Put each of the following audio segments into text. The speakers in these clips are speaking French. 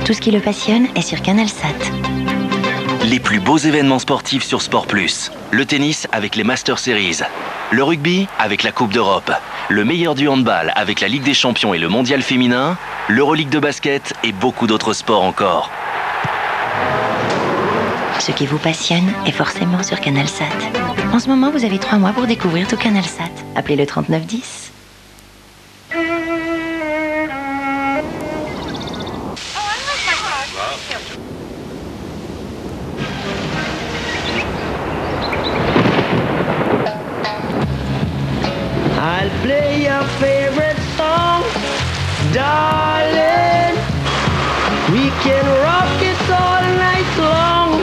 Tout ce qui le passionne est sur CanalSat. Les plus beaux événements sportifs sur Sport+. Le tennis avec les Master Series. Le rugby avec la Coupe d'Europe. Le meilleur du handball avec la Ligue des Champions et le Mondial féminin. L'Euroleague de basket et beaucoup d'autres sports encore. Ce qui vous passionne est forcément sur CanalSat. En ce moment, vous avez 3 mois pour découvrir tout CanalSat. Appelez le 3910. I'll play your favorite song, darling. We can rock it all night long,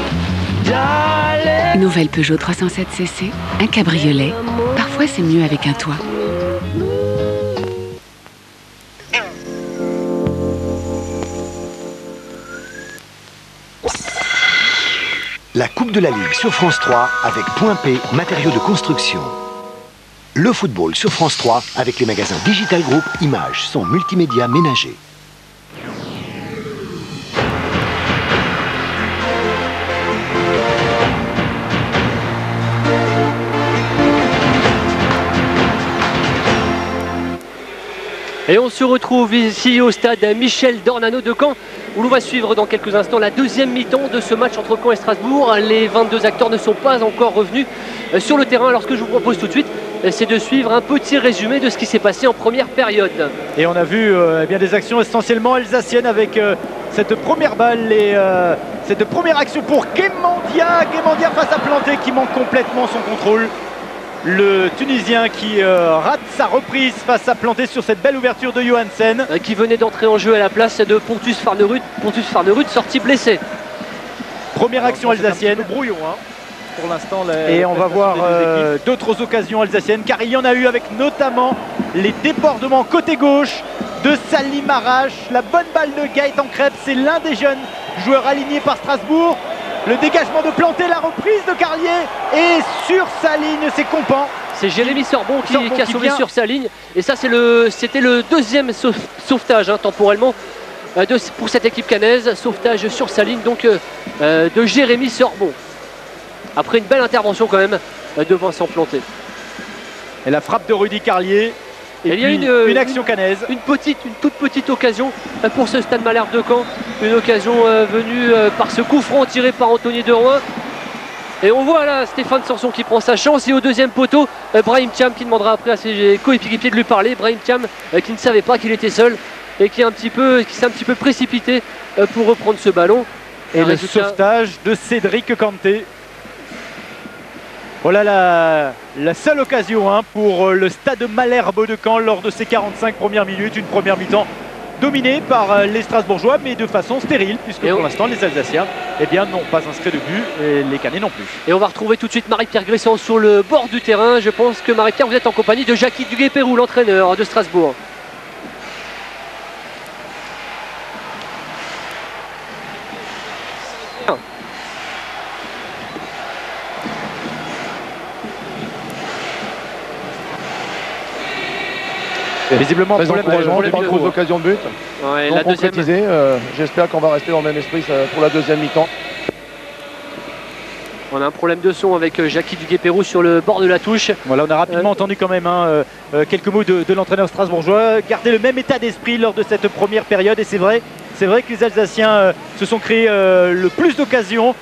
darling. Nouvelle Peugeot 307cc, un cabriolet. Parfois c'est mieux avec un toit. La Coupe de la Ligue sur France 3 avec Point P, matériaux de construction. Le football sur France 3 avec les magasins Digital Group, images, son multimédia ménager. Et on se retrouve ici au stade Michel Dornano de Caen, où l'on va suivre dans quelques instants la deuxième mi-temps de ce match entre Caen et Strasbourg. Les 22 acteurs ne sont pas encore revenus sur le terrain. Alors ce que je vous propose tout de suite, c'est de suivre un petit résumé de ce qui s'est passé en première période. Et on a vu bien des actions essentiellement alsaciennes avec cette première balle et cette première action pour Guémandia. Guémandia face à Planté qui manque complètement son contrôle. Le Tunisien qui rate sa reprise face à Planté sur cette belle ouverture de Johansen. Qui venait d'entrer en jeu à la place de Pontus Farnerud. Pontus Farnerud sorti blessé. Première action alsacienne. Un peu brouillon, hein, pour l'instant. Et on va voir d'autres occasions alsaciennes, car il y en a eu avec notamment les débordements côté gauche de Salim Arash. La bonne balle de Gaëtan Krebs, c'est l'un des jeunes joueurs alignés par Strasbourg. Le dégagement de Planté, la reprise de Carlier, et sur sa ligne, c'est Compan. C'est Jérémy Sorbon qui a sauvé sur sa ligne. Et ça, c'était le deuxième sauvetage, hein, temporellement, pour cette équipe cannaise. Sauvetage sur sa ligne, donc de Jérémy Sorbon. Après une belle intervention quand même de Vincent Planté. Et la frappe de Rudy Carlier. Et il y a une action cannaise. Une toute petite occasion pour ce Stade Malherbe de Caen. Une occasion venue par ce coup franc tiré par Anthony Deroy. Et on voit là Stéphane Sanson qui prend sa chance. Et au deuxième poteau, Brahim Thiam qui demandera après à ses coéquipiers de lui parler. Brahim Thiam qui ne savait pas qu'il était seul et qui s'est un petit peu précipité pour reprendre ce ballon. Et le sauvetage de Cédric Kanté. Voilà la seule occasion, hein, pour le Stade Malherbe de Caen lors de ces 45 premières minutes. Une première mi-temps dominée par les Strasbourgeois, mais de façon stérile, puisque pour l'instant les Alsaciens n'ont pas inscrit de but et les Cannais non plus. Et on va retrouver tout de suite Marie-Pierre Gressan sur le bord du terrain. Je pense que Marie-Pierre, vous êtes en compagnie de Jackie Duguay-Pérou, l'entraîneur de Strasbourg. Visiblement, très encourageant, des grosses occasions de but. Ouais, donc concrétisé. J'espère qu'on va rester dans le même esprit pour la deuxième mi-temps. On a un problème de son avec Jackie Duguay-Pérou sur le bord de la touche. Voilà, on a rapidement entendu quand même quelques mots de l'entraîneur strasbourgeois. Garder le même état d'esprit lors de cette première période. Et c'est vrai que les Alsaciens se sont créés le plus d'occasions.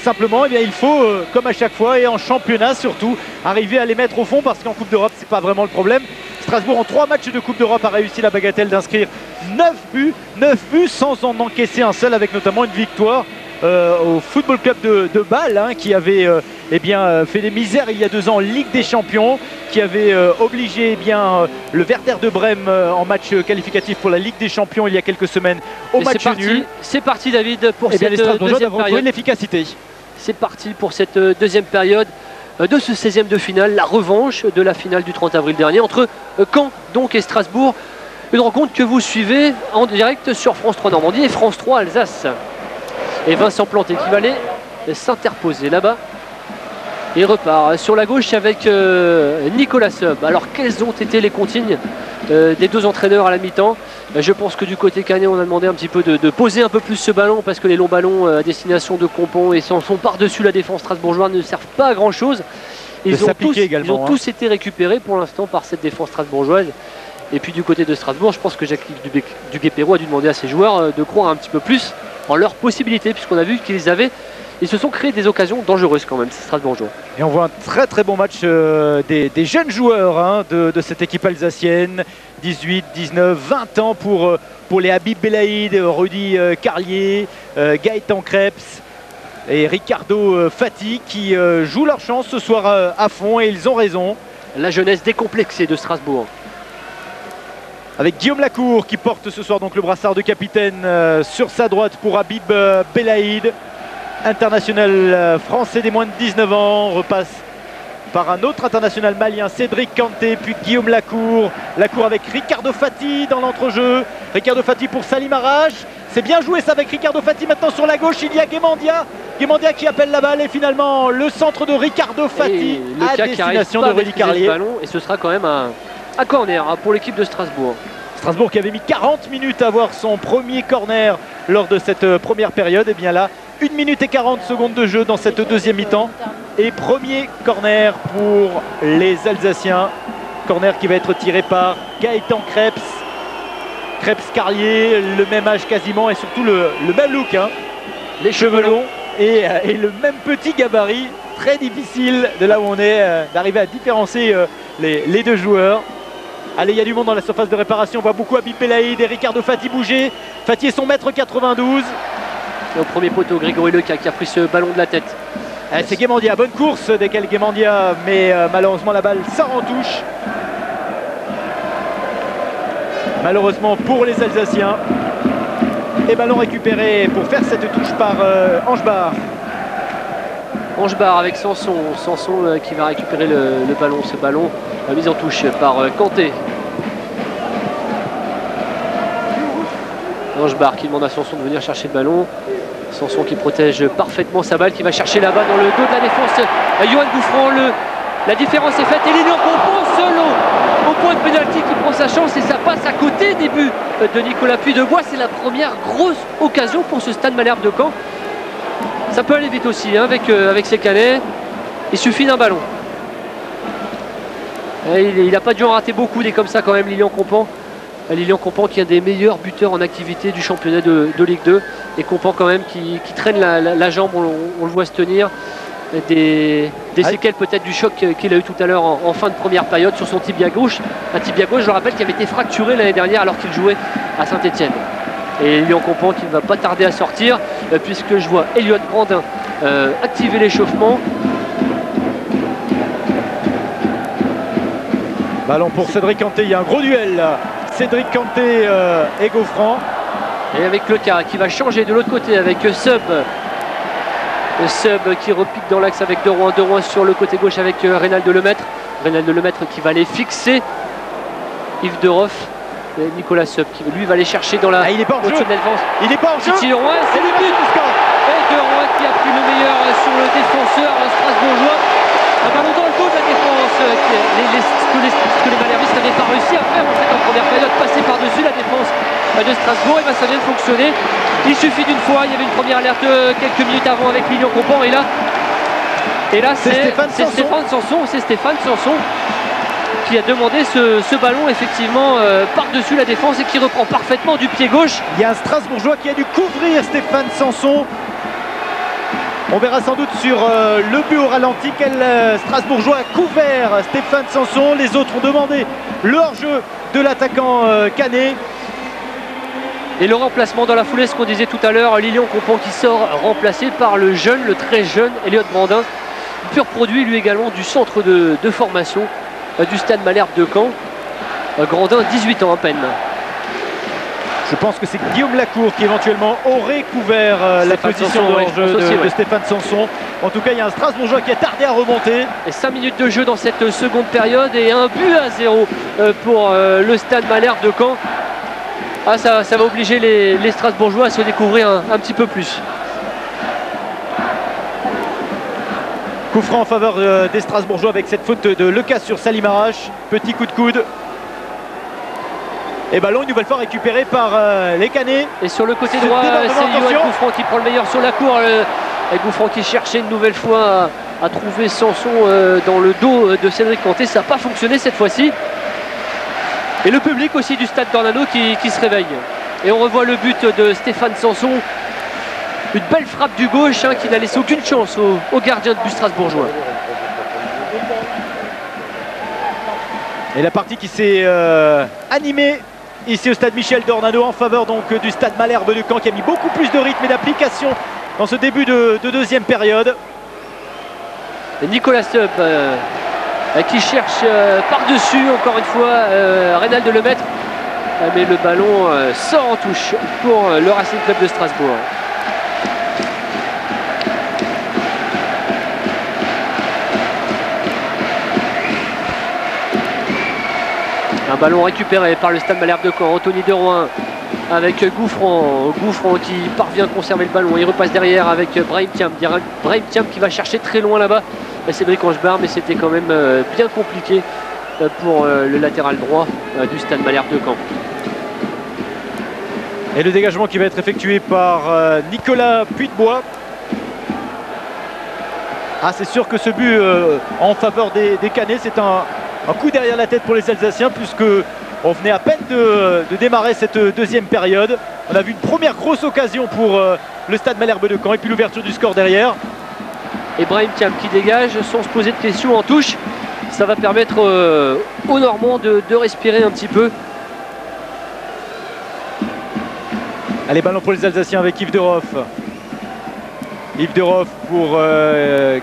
Simplement, eh bien, il faut, comme à chaque fois, et en championnat surtout, arriver à les mettre au fond, parce qu'en Coupe d'Europe, c'est pas vraiment le problème. Strasbourg, en 3 matchs de Coupe d'Europe, a réussi la bagatelle d'inscrire 9 buts sans en encaisser un seul, avec notamment une victoire au Football Club de Bâle, hein, qui avait fait des misères il y a 2 ans en Ligue des Champions, qui avait obligé le Werder de Brême en match qualificatif pour la Ligue des Champions il y a quelques semaines au match nul. C'est parti, David, pour cette deuxième période. L'efficacité. C'est parti pour cette deuxième période de ce 16e de finale, la revanche de la finale du 30 avril dernier entre Caen donc et Strasbourg. Une rencontre que vous suivez en direct sur France 3 Normandie et France 3 Alsace. Et Vincent Planté qui va aller s'interposer là-bas. Et il repart sur la gauche avec Nicolas Seub. Alors quelles ont été les consignes des deux entraîneurs à la mi-temps? Je pense que du côté canet, on a demandé un petit peu de poser un peu plus ce ballon, parce que les longs ballons à destination de Compon et Sanson par-dessus la défense strasbourgeoise ne servent pas à grand chose. Ils ont tous été récupérés pour l'instant par cette défense strasbourgeoise. Et puis du côté de Strasbourg, je pense que Jacques Duguay-Peyraud a dû demander à ses joueurs de croire un petit peu plus en leurs possibilités, puisqu'on a vu ils se sont créés des occasions dangereuses quand même, ces Strasbourgeois. Et on voit un très très bon match des jeunes joueurs de cette équipe alsacienne. 18, 19, 20 ans pour les Habib Belaïd, Rudy Carlier, Gaëtan Krebs et Ricardo Fati qui jouent leur chance ce soir à fond, et ils ont raison. La jeunesse décomplexée de Strasbourg. Avec Guillaume Lacour qui porte ce soir donc le brassard de capitaine sur sa droite pour Habib Belaïd, international français des moins de 19 ans. On repasse par un autre international malien, Cédric Kanté, puis Guillaume Lacour. Lacour avec Ricardo Fati dans l'entrejeu. Ricardo Fati pour Salim Arrache. C'est bien joué ça avec Ricardo Fati. Maintenant sur la gauche, il y a Guémandia. Guémandia qui appelle la balle, et finalement le centre de Ricardo Fati à destination de Rudy Carlier. Et ce sera quand même un corner pour l'équipe de Strasbourg. Strasbourg qui avait mis 40 minutes à avoir son premier corner lors de cette première période. Et bien là, 1 minute et 40 secondes de jeu dans cette deuxième mi-temps. Et premier corner pour les Alsaciens. Corner qui va être tiré par Gaëtan Krebs. Krebs Carlier, le même âge quasiment, et surtout le même look. Les cheveux longs et le même petit gabarit. Très difficile de là où on est d'arriver à différencier les deux joueurs. Allez, il y a du monde dans la surface de réparation. On voit beaucoup Habib Belaïd et Ricardo Fati bouger. Fati est son mètre 92. Et au premier poteau, Grégory Leca qui a pris ce ballon de la tête. C'est Guémandia, bonne course d'Ekel Guémandia, mais malheureusement la balle sort en touche. Malheureusement pour les Alsaciens. Et ballon récupéré pour faire cette touche par Angebar. Angebar avec Sanson. Sanson qui va récupérer le ballon. Ce ballon mise en touche par Kanté. Angebar qui demande à Sanson de venir chercher le ballon. Sanson qui protège parfaitement sa balle, qui va chercher là-bas dans le dos de la défense. Johan Gouffran, la différence est faite. Et Lilian Compon solo au point de pénalty qui prend sa chance, et ça passe à côté des buts de Nicolas Puydebois. C'est la première grosse occasion pour ce Stade Malherbe de Caen. Ça peut aller vite aussi avec ces Canets. Il suffit d'un ballon. Et il n'a pas dû en rater beaucoup des comme ça quand même, Lilian Compon. Lilian Compon qui est un des meilleurs buteurs en activité du championnat de Ligue 2. Et Compon quand même qui traîne la jambe, on le voit se tenir. Des séquelles peut-être du choc qu'il a eu tout à l'heure en fin de première période sur son tibia gauche. Un tibia gauche, je le rappelle, qui avait été fracturé l'année dernière alors qu'il jouait à Saint-Etienne. Et Lilian Compon qui ne va pas tarder à sortir, puisque je vois Elliott Brandin activer l'échauffement. Ballon pour Cédric Kanté, il y a un gros duel là. Cédric Kanté et Gouffran. Et avec Leca qui va changer de l'autre côté avec Seub. Seub qui repique dans l'axe avec De Rouen sur le côté gauche avec Reynald Lemaître. Reynald Lemaître qui va aller fixer Yves Deroff. Et Nicolas Seub qui lui va aller chercher dans la... il n'est pas en jeu. Il n'est pas en jeu. C'est le but du score. Et De Rouen qui a pris le meilleur sur le défenseur strasbourgeois. Un ballon dans le dos de la défense. Ce que les malherbistes n'avaient pas réussi à faire en fait en première période, passer par-dessus la défense de Strasbourg. Et bien ça vient de fonctionner. Il suffit d'une fois. Il y avait une première alerte quelques minutes avant avec Lilian Compon. Et là c'est Stéphane Sanson qui a demandé ce ballon effectivement par-dessus la défense et qui reprend parfaitement du pied gauche. Il y a un Strasbourgeois qui a dû couvrir Stéphane Sanson. On verra sans doute sur le but au ralenti quel Strasbourgeois a couvert Stéphane Sanson. Les autres ont demandé le hors-jeu de l'attaquant canet. Et le remplacement dans la foulée, ce qu'on disait tout à l'heure, Lilian Compon qui sort remplacé par le très jeune Elliott Brandin. Pur produit lui également du centre de formation du Stade Malherbe de Caen. Grandin, 18 ans à peine. Je pense que c'est Guillaume Lacour qui éventuellement aurait couvert la position de hors-jeu de Stéphane Sanson. En tout cas, il y a un Strasbourgeois qui a tardé à remonter. Et 5 minutes de jeu dans cette seconde période et un but à 0 pour le Stade Malherbe de Caen. Ah, ça va obliger les Strasbourgeois à se découvrir un petit peu plus. Coup franc en faveur des Strasbourgeois avec cette faute de Lecas sur Salim Arash. Petit coup de coude. Et ballon une nouvelle fois récupéré par les Canets. Et sur le côté droit, c'est Johan Gouffran qui prend le meilleur sur la cour. Et Gouffran qui cherchait une nouvelle fois à trouver Sanson dans le dos de Cédric Canté. Ça n'a pas fonctionné cette fois-ci. Et le public aussi du stade d'Ornano qui se réveille. Et on revoit le but de Stéphane Sanson. Une belle frappe du gauche qui n'a laissé aucune chance au gardien de but strasbourgeois. Et la partie qui s'est animée ici au stade Michel d'Ornano en faveur donc du stade Malherbe de Caen qui a mis beaucoup plus de rythme et d'application dans ce début de deuxième période. Et Nicolas Sub qui cherche par-dessus encore une fois Reynald Lemaître. Mais le ballon sort en touche pour le Racing Club de Strasbourg. Un ballon récupéré par le stade Malherbe de Caen. Anthony de Rouen avec Gouffran. Gouffran qui parvient à conserver le ballon. Il repasse derrière avec Brahim Thiam. Brahim Thiam qui va chercher très loin là-bas. Cédric Angebar, mais c'était quand même bien compliqué pour le latéral droit du stade Malherbe de Caen. Et le dégagement qui va être effectué par Nicolas Puydebois. Ah, c'est sûr que ce but en faveur des Canets, c'est un coup derrière la tête pour les Alsaciens, puisque on venait à peine de démarrer cette deuxième période. On a vu une première grosse occasion pour le stade Malherbe de Caen et puis l'ouverture du score derrière. Et Brahim Thiam qui dégage sans se poser de questions en touche. Ça va permettre aux Normands de respirer un petit peu. Allez, ballon pour les Alsaciens avec Yves Deroff. Yves Deroff pour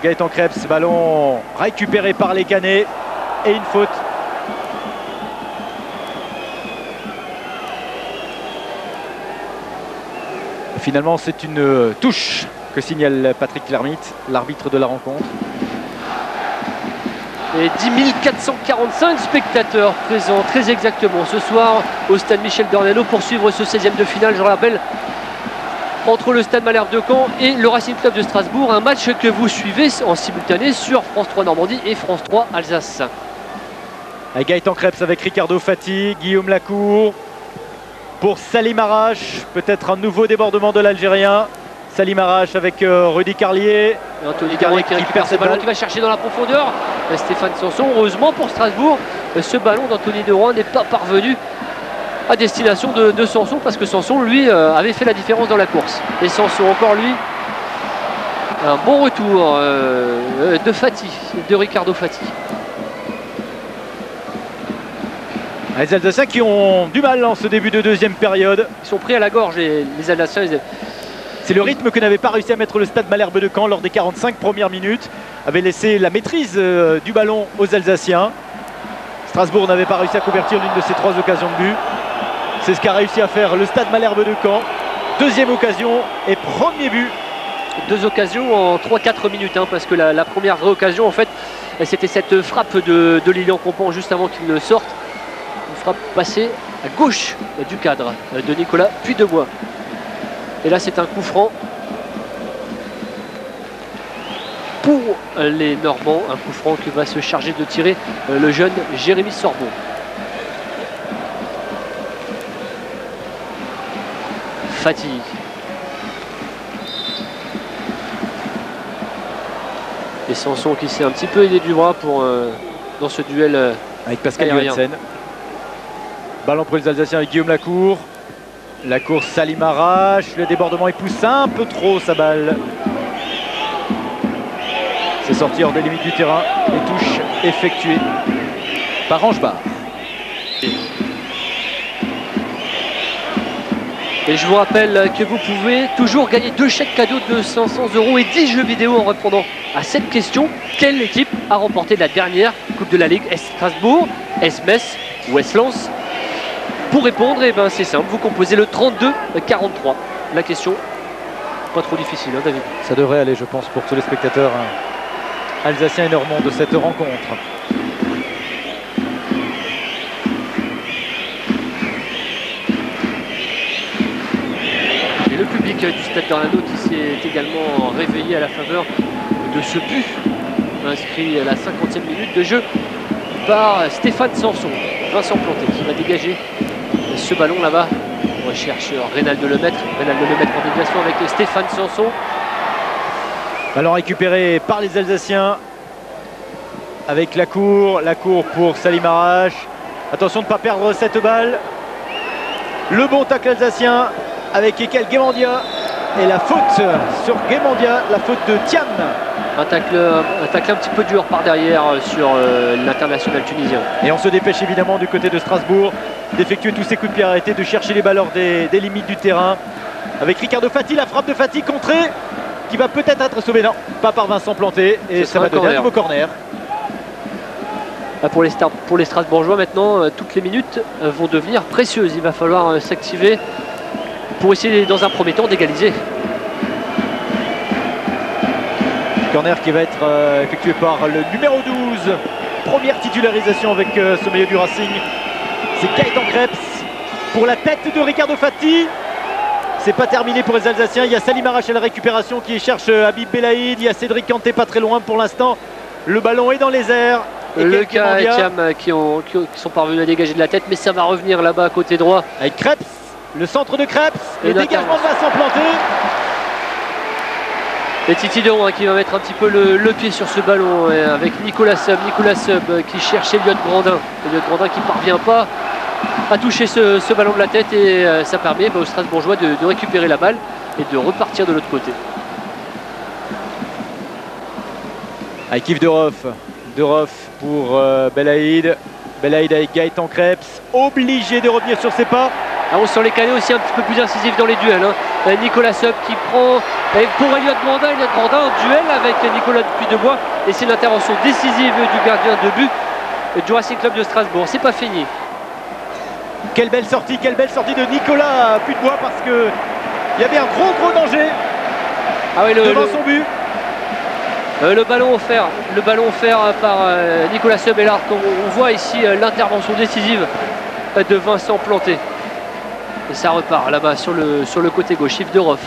Gaëtan Krebs. Ballon récupéré par les Canets. Et une faute. Finalement, c'est une touche que signale Patrick Lermite, l'arbitre de la rencontre. Et 10 445 spectateurs présents très exactement ce soir au stade Michel d'Ornano pour suivre ce 16e de finale, je le rappelle, entre le stade Malherbe de Caen et le Racing Club de Strasbourg. Un match que vous suivez en simultané sur France 3 Normandie et France 3 Alsace. Avec Gaëtan Krebs avec Ricardo Fati, Guillaume Lacour pour Salim Arash, peut-être un nouveau débordement de l'Algérien. Salim Arash avec Rudy Carlier. Et Anthony Carlier qui récupère ce ballon qui va chercher dans la profondeur. Stéphane Sanson, heureusement pour Strasbourg, ce ballon d'Anthony de Rouen n'est pas parvenu à destination de Sanson, parce que Sanson lui avait fait la différence dans la course. Et Sanson encore lui, un bon retour de Fati, de Ricardo Fati. Les Alsaciens qui ont du mal en ce début de deuxième période. Ils sont pris à la gorge les Alsaciens. C'est le rythme que n'avait pas réussi à mettre le stade Malherbe de Caen lors des 45 premières minutes. Avait laissé la maîtrise du ballon aux Alsaciens. Strasbourg n'avait pas réussi à convertir l'une de ses 3 occasions de but. C'est ce qu'a réussi à faire le stade Malherbe de Caen. Deuxième occasion et premier but. 2 occasions en 3-4 minutes, parce que la première vraie occasion, en fait, c'était cette frappe de Lilian Compan juste avant qu'il ne sorte. Une frappe passée à gauche du cadre de Nicolas Puydebois. Et là, c'est un coup franc pour les Normands. Un coup franc qui va se charger de tirer le jeune Jérémy Sorbon. Fati. Et Sanson qui s'est un petit peu aidé du bras dans ce duel avec Pascal Johansen. Ballon pour les Alsaciens avec Guillaume Lacour. Lacour, Salim Arash. Le débordement, il pousse un peu trop sa balle. C'est sorti hors des limites du terrain. Et touche effectuée par Angebar. Et je vous rappelle que vous pouvez toujours gagner 2 chèques cadeaux de 500 € et 10 jeux vidéo en répondant à cette question. Quelle équipe a remporté la dernière Coupe de la Ligue? Est-ce Strasbourg, est-ce Metz ou est-ce Lens? Pour répondre, c'est simple, vous composez le 32-43. La question, pas trop difficile, David? Ça devrait aller, je pense, pour tous les spectateurs alsaciens et normands de cette rencontre. Et le public du stade d'Ornano qui s'est également réveillé à la faveur de ce but inscrit à la 50e minute de jeu par Stéphane Sanson. Vincent Planté qui va dégager ce ballon là-bas. On recherche Reynald Lemaitre. Reynald Lemaitre en déviation avec Stéphane Sanson. Ballon récupéré par les Alsaciens avec la cour pour Salim Arash. Attention de ne pas perdre cette balle. Le bon tacle alsacien avec Ekel Guémandia et la faute sur Guémandia, la faute de Thiam. Un tacle un petit peu dur par derrière sur l'international tunisien. Et on se dépêche évidemment du côté de Strasbourg d'effectuer tous ces coups de pied arrêtés, de chercher les balles hors des limites du terrain. Avec Ricardo Fati, la frappe de Fati contrée qui va peut-être être sauvée. Non, pas par Vincent Planté. Et ça va donner un nouveau corner. Pour les Strasbourgeois maintenant, toutes les minutes vont devenir précieuses. Il va falloir s'activer pour essayer dans un premier temps d'égaliser. Corner qui va être effectué par le numéro 12. Première titularisation avec ce maillot du Racing. C'est Gaëtan Krebs pour la tête de Ricardo Fati. C'est pas terminé pour les Alsaciens. Il y a Salim Arash à la récupération qui cherche Habib Belaïd. Il y a Cédric Kanté pas très loin pour l'instant. Le ballon est dans les airs. Le cas et Thiam qui sont parvenus à dégager de la tête, mais ça va revenir là-bas à côté droit. Avec Krebs, le centre de Krebs, le dégagement de Vincent Planté. Et Titi de Rouen qui va mettre un petit peu le pied sur ce ballon avec Nicolas Sub qui cherche Elliot Grandin. Elliot Grandin qui ne parvient pas à toucher ce ballon de la tête et ça permet aux Strasbourgeois de récupérer la balle et de repartir de l'autre côté. Avec Yves Deroff pour Belaïd. Belaïd avec Gaëtan Krebs, obligé de revenir sur ses pas. Ah, on sent les Canets aussi un petit peu plus incisifs dans les duels. Nicolas Sub qui prend pour Elliot Grandin en duel avec Nicolas Dupuybois et c'est l'intervention décisive du gardien de but du Racing Club de Strasbourg. C'est pas fini. Quelle belle sortie de Nicolas Dupuybois parce que il y avait un gros danger devant son but. Le ballon offert par Nicolas Sub et là on voit ici l'intervention décisive de Vincent Planté. Et ça repart là-bas sur le côté gauche. Yves Deroff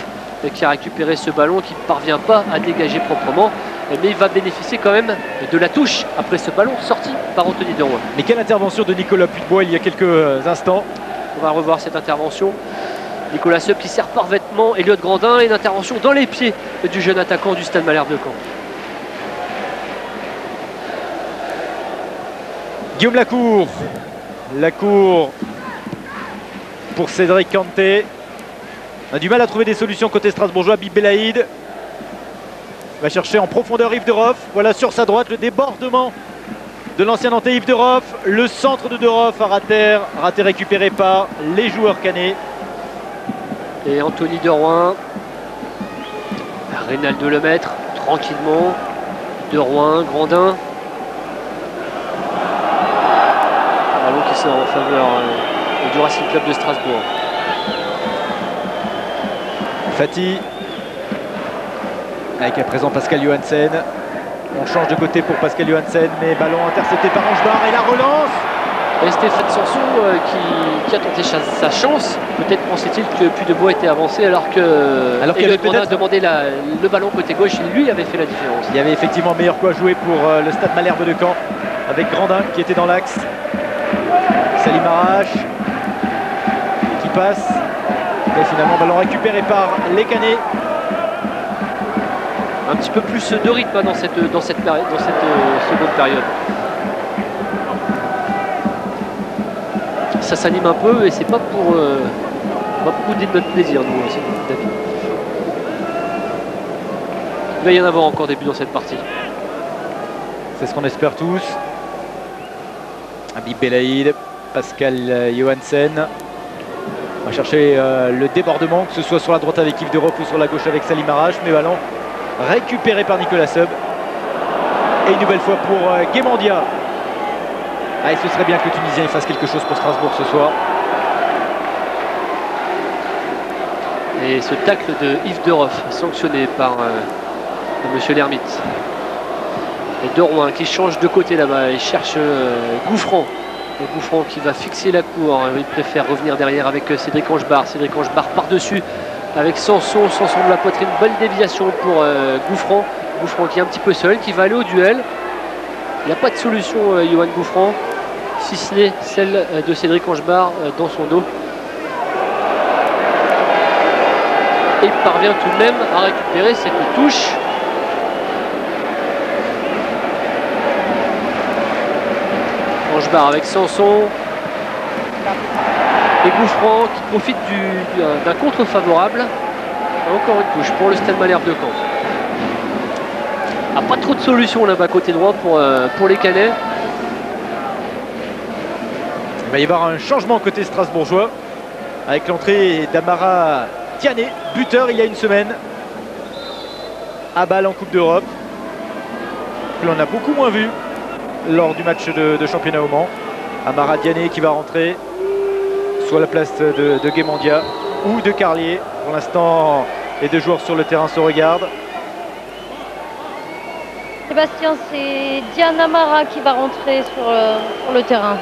qui a récupéré ce ballon qui ne parvient pas à dégager proprement. Mais il va bénéficier quand même de la touche après ce ballon sorti par Anthony de Rouen. Mais quelle intervention de Nicolas Dupuybois il y a quelques instants. On va revoir cette intervention. Nicolas Sub qui sert parfaitement Elliot Grandin et une intervention dans les pieds du jeune attaquant du Stade Malherbe de Caen. Guillaume Lacour pour Cédric Kanté. On a du mal à trouver des solutions côté strasbourgeois. Habib Belaïd va chercher en profondeur Yves Deroff. Voilà sur sa droite le débordement de l'ancien Nantais Yves Deroff. Le centre de Deroff à raté récupéré par les joueurs canets. Et Anthony de Rouen. Reynald Lemaitre tranquillement. De Rouen, Grandin. Ballon qui sort en faveur du Racing Club de Strasbourg. Fati avec à présent Pascal Johansen. On change de côté pour Pascal Johansen, mais ballon intercepté par Angebar et la relance. Et Stéphane Sanson qui a tenté sa chance. Peut-être pensait-il que Dupuybois était avancé alors qu'il avait peut-être demandé le ballon côté gauche. Lui avait fait la différence. Il y avait effectivement meilleur coup à jouer pour le Stade Malherbe de Caen avec Grandin qui était dans l'axe. Salim Arash qui passe. Et finalement ballon récupéré par les Canets. Un petit peu plus de rythme dans cette seconde période. Ça s'anime un peu et c'est pas pour bouder de notre plaisir, nous aussi, David. Il va y en avoir encore des buts dans cette partie. C'est ce qu'on espère tous. Habib Belaïd, Pascal Johansen. On va chercher le débordement, que ce soit sur la droite avec Yves Deroff ou sur la gauche avec Salim Arash. Mais ballon récupéré par Nicolas Sub. Et une nouvelle fois pour Guémandia. Ah, et ce serait bien que le Tunisien fasse quelque chose pour Strasbourg ce soir. Et ce tacle de Yves Deroff, sanctionné par monsieur Lermite. Et De Rouen qui change de côté là-bas. Il cherche Gouffran. Et Gouffran qui va fixer la cour. Il préfère revenir derrière avec Cédric Angebar. Cédric Angebar par-dessus avec Sanson. Sanson de la poitrine. Bonne déviation pour Gouffran. Gouffran qui est un petit peu seul, qui va aller au duel. Il n'y a pas de solution, Yoann Gouffran, si ce n'est celle de Cédric Angebar dans son dos. Et il parvient tout de même à récupérer cette touche. Angebar avec Sanson. Et Gouffran qui profite d'un contre favorable. Encore une touche pour le Stade Malherbe de Caen. Ah, pas trop de solutions là-bas côté droit pour les Canets. Il va y avoir un changement côté strasbourgeois avec l'entrée d'Amara Diané, buteur il y a une semaine à Bâle en Coupe d'Europe. L'on a beaucoup moins vu lors du match de championnat au Mans. Amara Diané qui va rentrer soit à la place de Guémandia ou de Carlier. Pour l'instant, les deux joueurs sur le terrain se regardent. Sébastien, c'est Diane Amara qui va rentrer sur le terrain.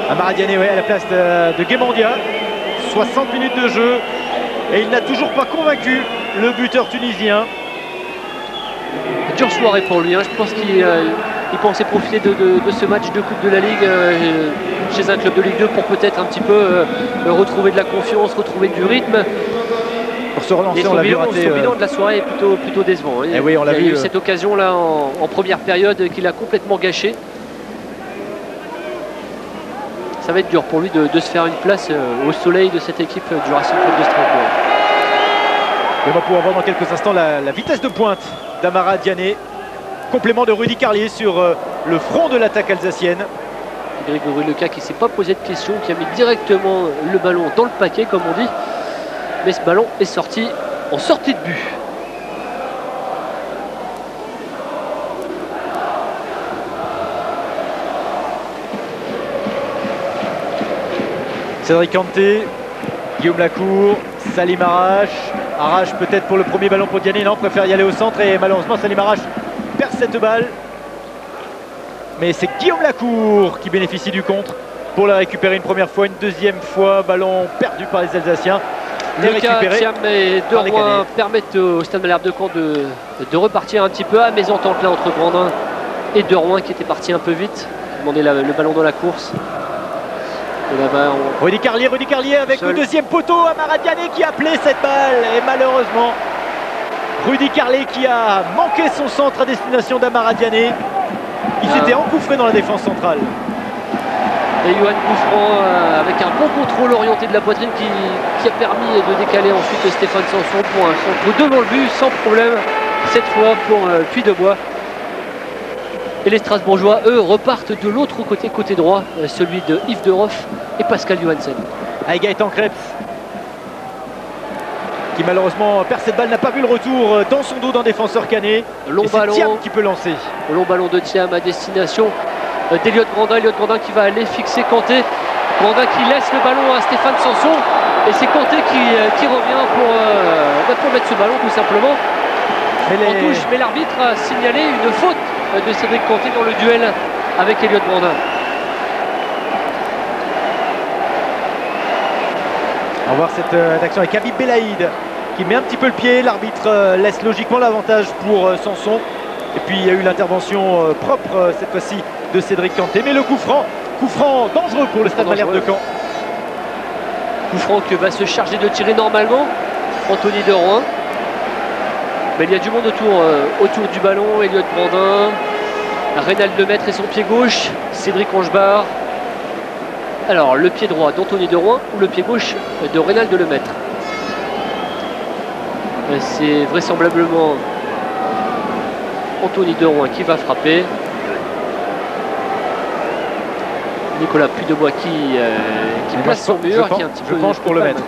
Amara Diané, ouais, à la place de Guémandia. 60 minutes de jeu et il n'a toujours pas convaincu le buteur tunisien. Dure soirée pour lui, hein. Je pense qu'il pensait profiter de ce match de Coupe de la Ligue chez un club de Ligue 2 pour peut-être un petit peu retrouver de la confiance, retrouver du rythme. Pour se relancer, et on l'a vu rater. Son bilan de la soirée est plutôt décevant. Hein. Et oui, on l'a vu. Il y a eu cette occasion-là en première période qu'il a complètement gâché. Ça va être dur pour lui de se faire une place au soleil de cette équipe du Racing Club de Strasbourg. Et on va pouvoir voir dans quelques instants la vitesse de pointe d'Amara Diané. Complément de Rudy Carlier sur le front de l'attaque alsacienne. Grégory Leca qui ne s'est pas posé de questions, qui a mis directement le ballon dans le paquet comme on dit. Mais ce ballon est sorti en sortie de but. Cédric Kanté, Guillaume Lacour, Salim Arache. Arache peut-être pour le premier ballon pour Diané. Non, préfère y aller au centre et malheureusement Salim Arache perd cette balle. Mais c'est Guillaume Lacour qui bénéficie du contre pour la récupérer une première fois, une deuxième fois. Ballon perdu par les Alsaciens. Lucas Thiam et De Rouen permettent au Stade Malherbe de Caen de repartir un petit peu à mésentente là entre Grandin et De Rouen qui était parti un peu vite, qui demandait le ballon dans la course. Rudy Carlier avec le deuxième poteau. Amara Diané qui a appelé cette balle et malheureusement Rudy Carlier qui a manqué son centre à destination d'Amara Diané. Il s'était engouffré dans la défense centrale. Et Yoann Gouffran avec un bon contrôle orienté de la poitrine qui a permis de décaler ensuite Stéphane Sanson pour un centre devant le but sans problème cette fois pour Puy-de-Bois. Et les Strasbourgeois, eux, repartent de l'autre côté droit, celui de Yves Deroff et Pascal Johansen. Avec Gaëtan Krebs, qui malheureusement perd cette balle, n'a pas vu le retour dans son dos d'un défenseur canet. Long ballon Thiam qui peut lancer. Long ballon de Thiam à destination d'Eliott Grandin. Eliott Grandin qui va aller fixer Kanté. Grandin qui laisse le ballon à Stéphane Sanson. Et c'est Kanté qui revient pour mettre ce ballon tout simplement en touche. Mais l'arbitre a signalé une faute de Cédric Kanté dans le duel avec Eliott Grandin. On va voir cette action avec Habib Belaïd qui met un petit peu le pied. L'arbitre laisse logiquement l'avantage pour Sanson. Et puis il y a eu l'intervention propre cette fois-ci de Cédric Kanté. Mais le coup franc dangereux pour le Stade Malherbe de Caen. Coup franc que va se charger de tirer normalement Anthony De Rouen. Mais il y a du monde autour du ballon. Eliott Grandin, Reynald Lemaître et son pied gauche, Cédric Angebar. Alors le pied droit d'Anthony De Rouen ou le pied gauche de Reynald Lemaître. C'est vraisemblablement Anthony De Rouen qui va frapper. Nicolas Puy-de-Bois qui place son mur, qui est un petit peu penche pour le mettre.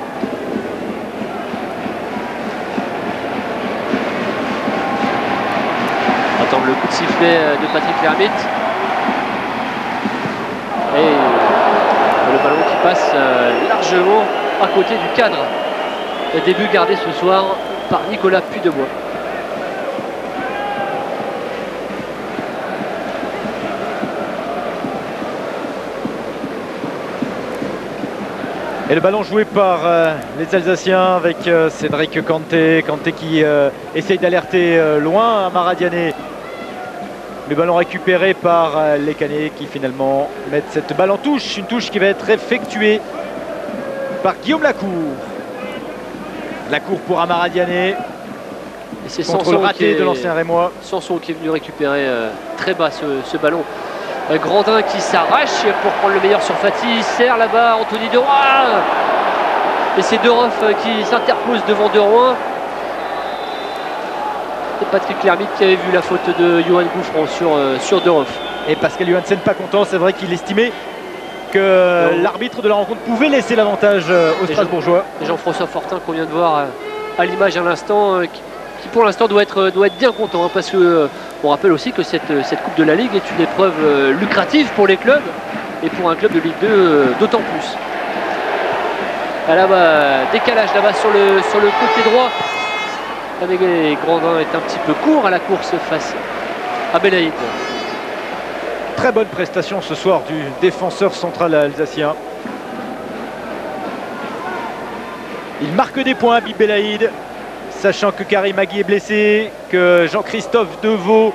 Attends le coup de sifflet de Patrick Lermite. Et le ballon qui passe largement à côté du cadre. Le début gardé ce soir par Nicolas Puy-de-Bois. Et le ballon joué par les Alsaciens avec Cédric Kanté. Kanté qui essaye d'alerter loin. Amara Diané Le ballon récupéré par les Canets qui finalement mettent cette balle en touche. Une touche qui va être effectuée par Guillaume Lacour. Lacour pour Amara Diané. Et c'est Contrôle raté de l'ancien Rémois. Sanson qui est venu récupérer très bas ce ballon. Grandin qui s'arrache pour prendre le meilleur sur Fati. Il serre là-bas Anthony De Roy. Et c'est De Roff qui s'interpose devant De Roy. C'est Patrick Lermite qui avait vu la faute de Johan Gouffran sur De Roff. Et Pascal Johansen pas content, c'est vrai qu'il estimait que l'arbitre de la rencontre pouvait laisser l'avantage aux Strasbourgeois. Et Jean-François Fortin qu'on vient de voir à l'image à l'instant, qui pour l'instant doit être bien content, hein, parce que on rappelle aussi que cette Coupe de la Ligue est une épreuve lucrative pour les clubs et pour un club de Ligue 2 d'autant plus. Là-bas, décalage là-bas sur le côté droit. Avec Grandin est un petit peu court à la course face à Belaïd. Très bonne prestation ce soir du défenseur central alsacien. Il marque des points, Habib Belaïd, sachant que Karim Agui est blessé, que Jean-Christophe Deveau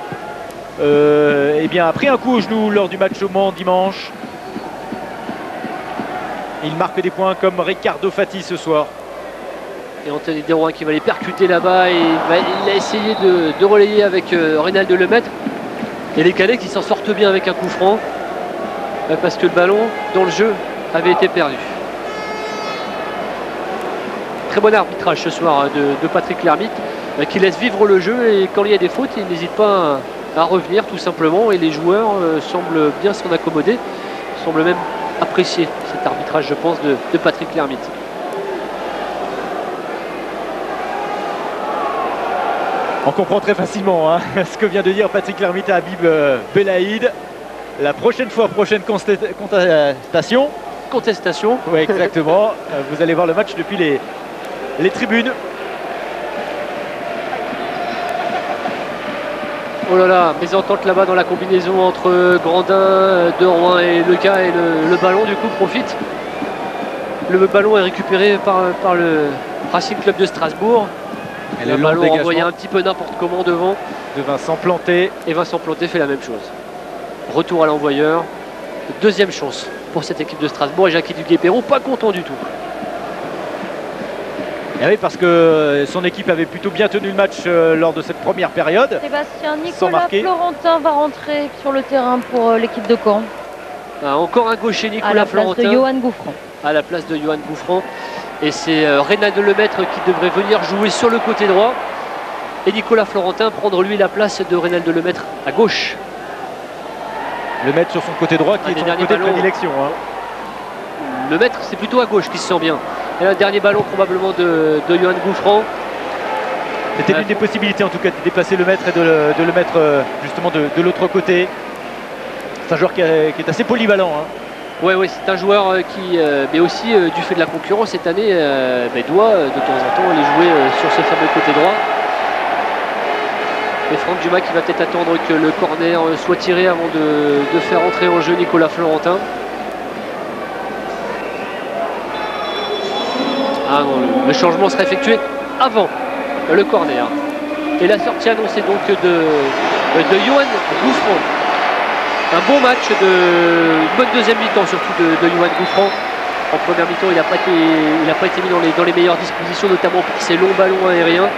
eh bien, a pris un coup au genou lors du match au Mans dimanche. Il marque des points comme Ricardo Fati ce soir. Et Anthony De Roy qui va les percuter là-bas et il a essayé de relayer avec Reynald Lemaître. Et les Canets qui s'en sortent bien avec un coup franc parce que le ballon dans le jeu avait été perdu. Très bon arbitrage ce soir de Patrick Lermite qui laisse vivre le jeu et quand il y a des fautes il n'hésite pas à revenir tout simplement et les joueurs semblent bien s'en accommoder, semblent même apprécier cet arbitrage je pense de Patrick Lermite. On comprend très facilement hein, ce que vient de dire Patrick Lermite à Habib Belaïd. La prochaine fois, prochaine contestation. Contestation. Oui, exactement. Vous allez voir le match depuis les tribunes. Oh là là, mésentente là-bas dans la combinaison entre Grandin, De Roy et Leca et le ballon du coup profite. Le ballon est récupéré par le Racing Club de Strasbourg. Et le ballon envoyé un petit peu n'importe comment devant. De Vincent Planté. Et Vincent Planté fait la même chose. Retour à l'envoyeur. Deuxième chance pour cette équipe de Strasbourg. Et Jackie Duguay-Perrault pas content du tout. Et oui, parce que son équipe avait plutôt bien tenu le match lors de cette première période. Sébastien, Nicolas Florentin va rentrer sur le terrain pour l'équipe de Caen. Encore un gaucher, Nicolas Florentin. À la place de Johan Gouffran. À la place de Johan Gouffran. Et c'est Reynald Lemaître qui devrait venir jouer sur le côté droit. Et Nicolas Florentin prendre lui la place de Reynald Lemaître à gauche. Lemaître sur son côté droit qui est son côté de prédilection. Hein. Lemaître c'est plutôt à gauche qui se sent bien. Et là, le dernier ballon probablement de Johan Gouffran. C'était l'une des possibilités en tout cas de déplacer Lemaître et de le mettre justement de l'autre côté. C'est un joueur qui est assez polyvalent. Hein. Oui, c'est un joueur qui, mais aussi du fait de la concurrence cette année, doit de temps en temps aller jouer sur ce fameux côté droit. Et Franck Dumas qui va peut-être attendre que le corner soit tiré avant de faire entrer en jeu Nicolas Florentin. Ah non, le changement sera effectué avant le corner. Et la sortie annoncée donc de Johan Gouffran. Un bon match, une bonne deuxième mi-temps surtout de Johan Gouffran. En première mi-temps, il n'a pas été mis dans les meilleures dispositions, notamment pour ses longs ballons aériens.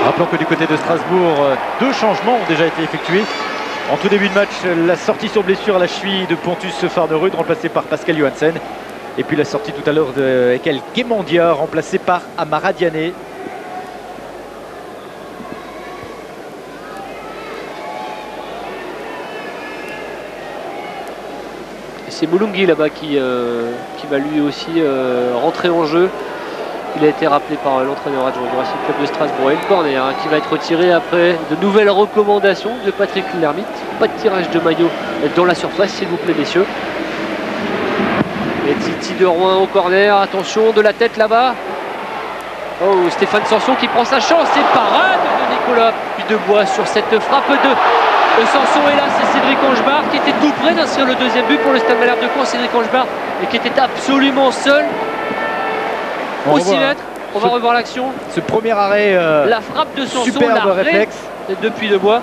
Rappelons que du côté de Strasbourg, 2 changements ont déjà été effectués. En tout début de match, la sortie sur blessure à la cheville de Pontus Farnerud, remplacé par Pascal Johansen. Et puis la sortie tout à l'heure de Ekel Guémandia, remplacé par Amara Diané. C'est Moulungi là-bas qui va lui aussi rentrer en jeu. Il a été rappelé par l'entraîneur adjoint du Racing Club de Strasbourg. Et le corner qui va être retiré après de nouvelles recommandations de Patrick Lermite. Pas de tirage de maillot dans la surface, s'il vous plaît, messieurs. Et Titi de Rouen au corner. Attention, de la tête là-bas. Oh, Stéphane Sanson qui prend sa chance. Et parade de Nicolas Puy de Bois sur cette frappe de Sanson est là, c'est Cédric Angebar qui était tout près d'inscrire le deuxième but pour le Stade Malherbe de Caen. Cédric Angebar et qui était absolument seul au 6 mètres. On va revoir l'action. Ce premier arrêt, la frappe de Sanson, superbe réflexe depuis le bois.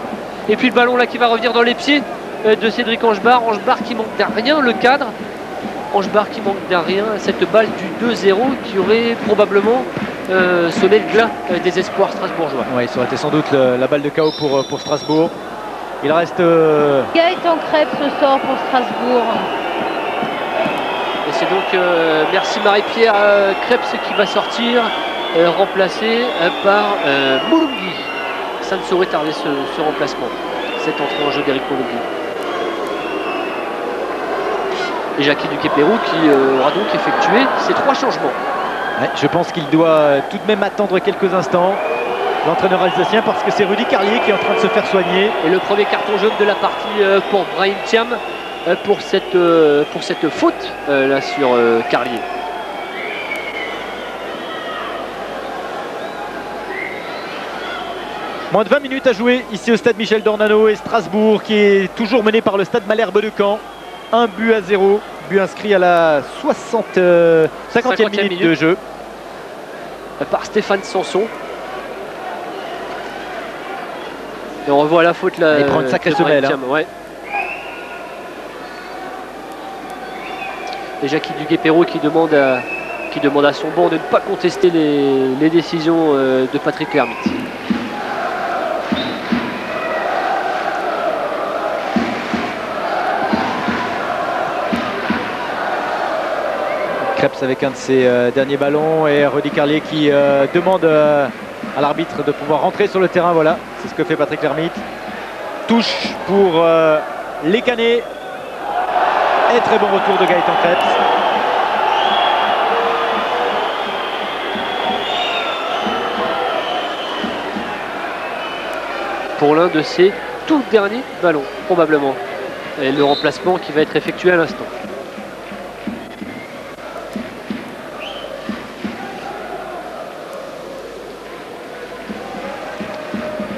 Et puis le ballon là qui va revenir dans les pieds de Cédric Angebar. Angebar qui manque d'un rien le cadre. Angebar qui manque d'un rien. Cette balle du 2-0 qui aurait probablement sonné le glas des espoirs strasbourgeois. Oui, ça aurait été sans doute la balle de KO pour Strasbourg. Il reste... Gaëtan Krebs sort pour Strasbourg. Et c'est donc, merci Marie-Pierre Krebs qui va sortir, remplacé par Moulungi. Ça ne saurait tarder ce remplacement, cette entrée en jeu d'Éric Moulungi. Et Jackie Duquet-Pérou qui aura donc effectué ces 3 changements. Ouais, je pense qu'il doit tout de même attendre quelques instants, l'entraîneur alsacien, parce que c'est Rudy Carlier qui est en train de se faire soigner. Et le premier carton jaune de la partie pour Brahim Thiam pour cette faute là sur Carlier. Moins de 20 minutes à jouer ici au stade Michel Dornano et Strasbourg qui est toujours mené par le stade Malherbe de Caen. 1-0, but inscrit à la 50e minute de jeu. Par Stéphane Sanson. Et on revoit la faute là. Il prend une sacrée semelle. Ouais. Et Jackie Duguay-Perrault qui demande à son banc de ne pas contester les décisions de Patrick Lermite. Krebs avec un de ses derniers ballons et Rudy Carlier qui demande à l'arbitre de pouvoir rentrer sur le terrain. Voilà, c'est ce que fait Patrick Lermite. Touche pour les Canets. Et très bon retour de Gaëtan Krebs. Pour l'un de ses tout derniers ballons, probablement. Et le remplacement qui va être effectué à l'instant.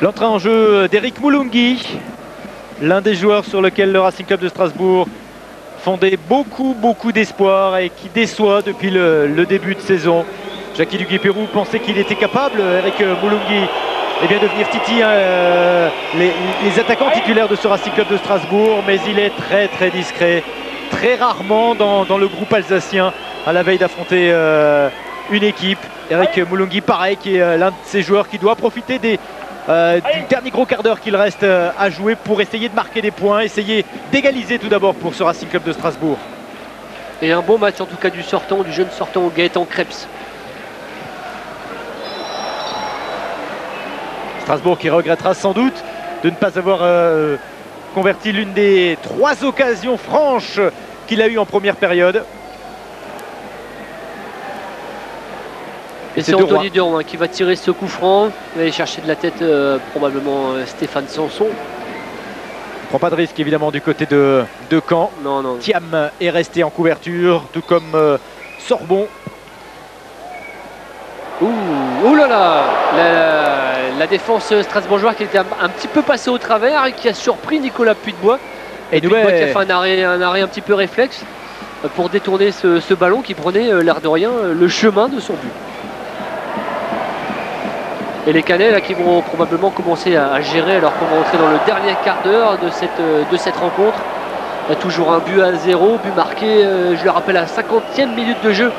L'entrée en jeu d'Éric Moulungi, l'un des joueurs sur lequel le Racing Club de Strasbourg fondait beaucoup d'espoir et qui déçoit depuis le début de saison. Jackie Duguay-Pérou pensait qu'il était capable, Éric Moulungi, de venir titiller les attaquants titulaires de ce Racing Club de Strasbourg, mais il est très discret, très rarement dans le groupe alsacien à la veille d'affronter une équipe. Éric Moulungi, pareil, qui est l'un de ces joueurs qui doit profiter du dernier gros quart d'heure qu'il reste à jouer pour essayer de marquer des points, essayer d'égaliser tout d'abord pour ce Racing Club de Strasbourg. Et un bon match en tout cas du jeune sortant Gaëtan Krebs. Strasbourg qui regrettera sans doute de ne pas avoir converti l'une des 3 occasions franches qu'il a eues en première période. Et c'est Anthony Derouin qui va tirer ce coup franc. Il va aller chercher de la tête probablement Stéphane Sanson. Il ne prend pas de risque évidemment du côté de Caen. Non. Thiam est resté en couverture, tout comme Sorbon. Ouh là là, la défense strasbourgeoise qui était un petit peu passée au travers et qui a surpris Nicolas Puytebois. Et Puytebois qui a fait un arrêt un petit peu réflexe pour détourner ce ballon qui prenait l'air de rien le chemin de son but. Et les Canets là, qui vont probablement commencer à gérer alors qu'on va entrer dans le dernier quart d'heure de cette rencontre. Il y a toujours un but à 0, but marqué, je le rappelle, à la 50e minute de jeu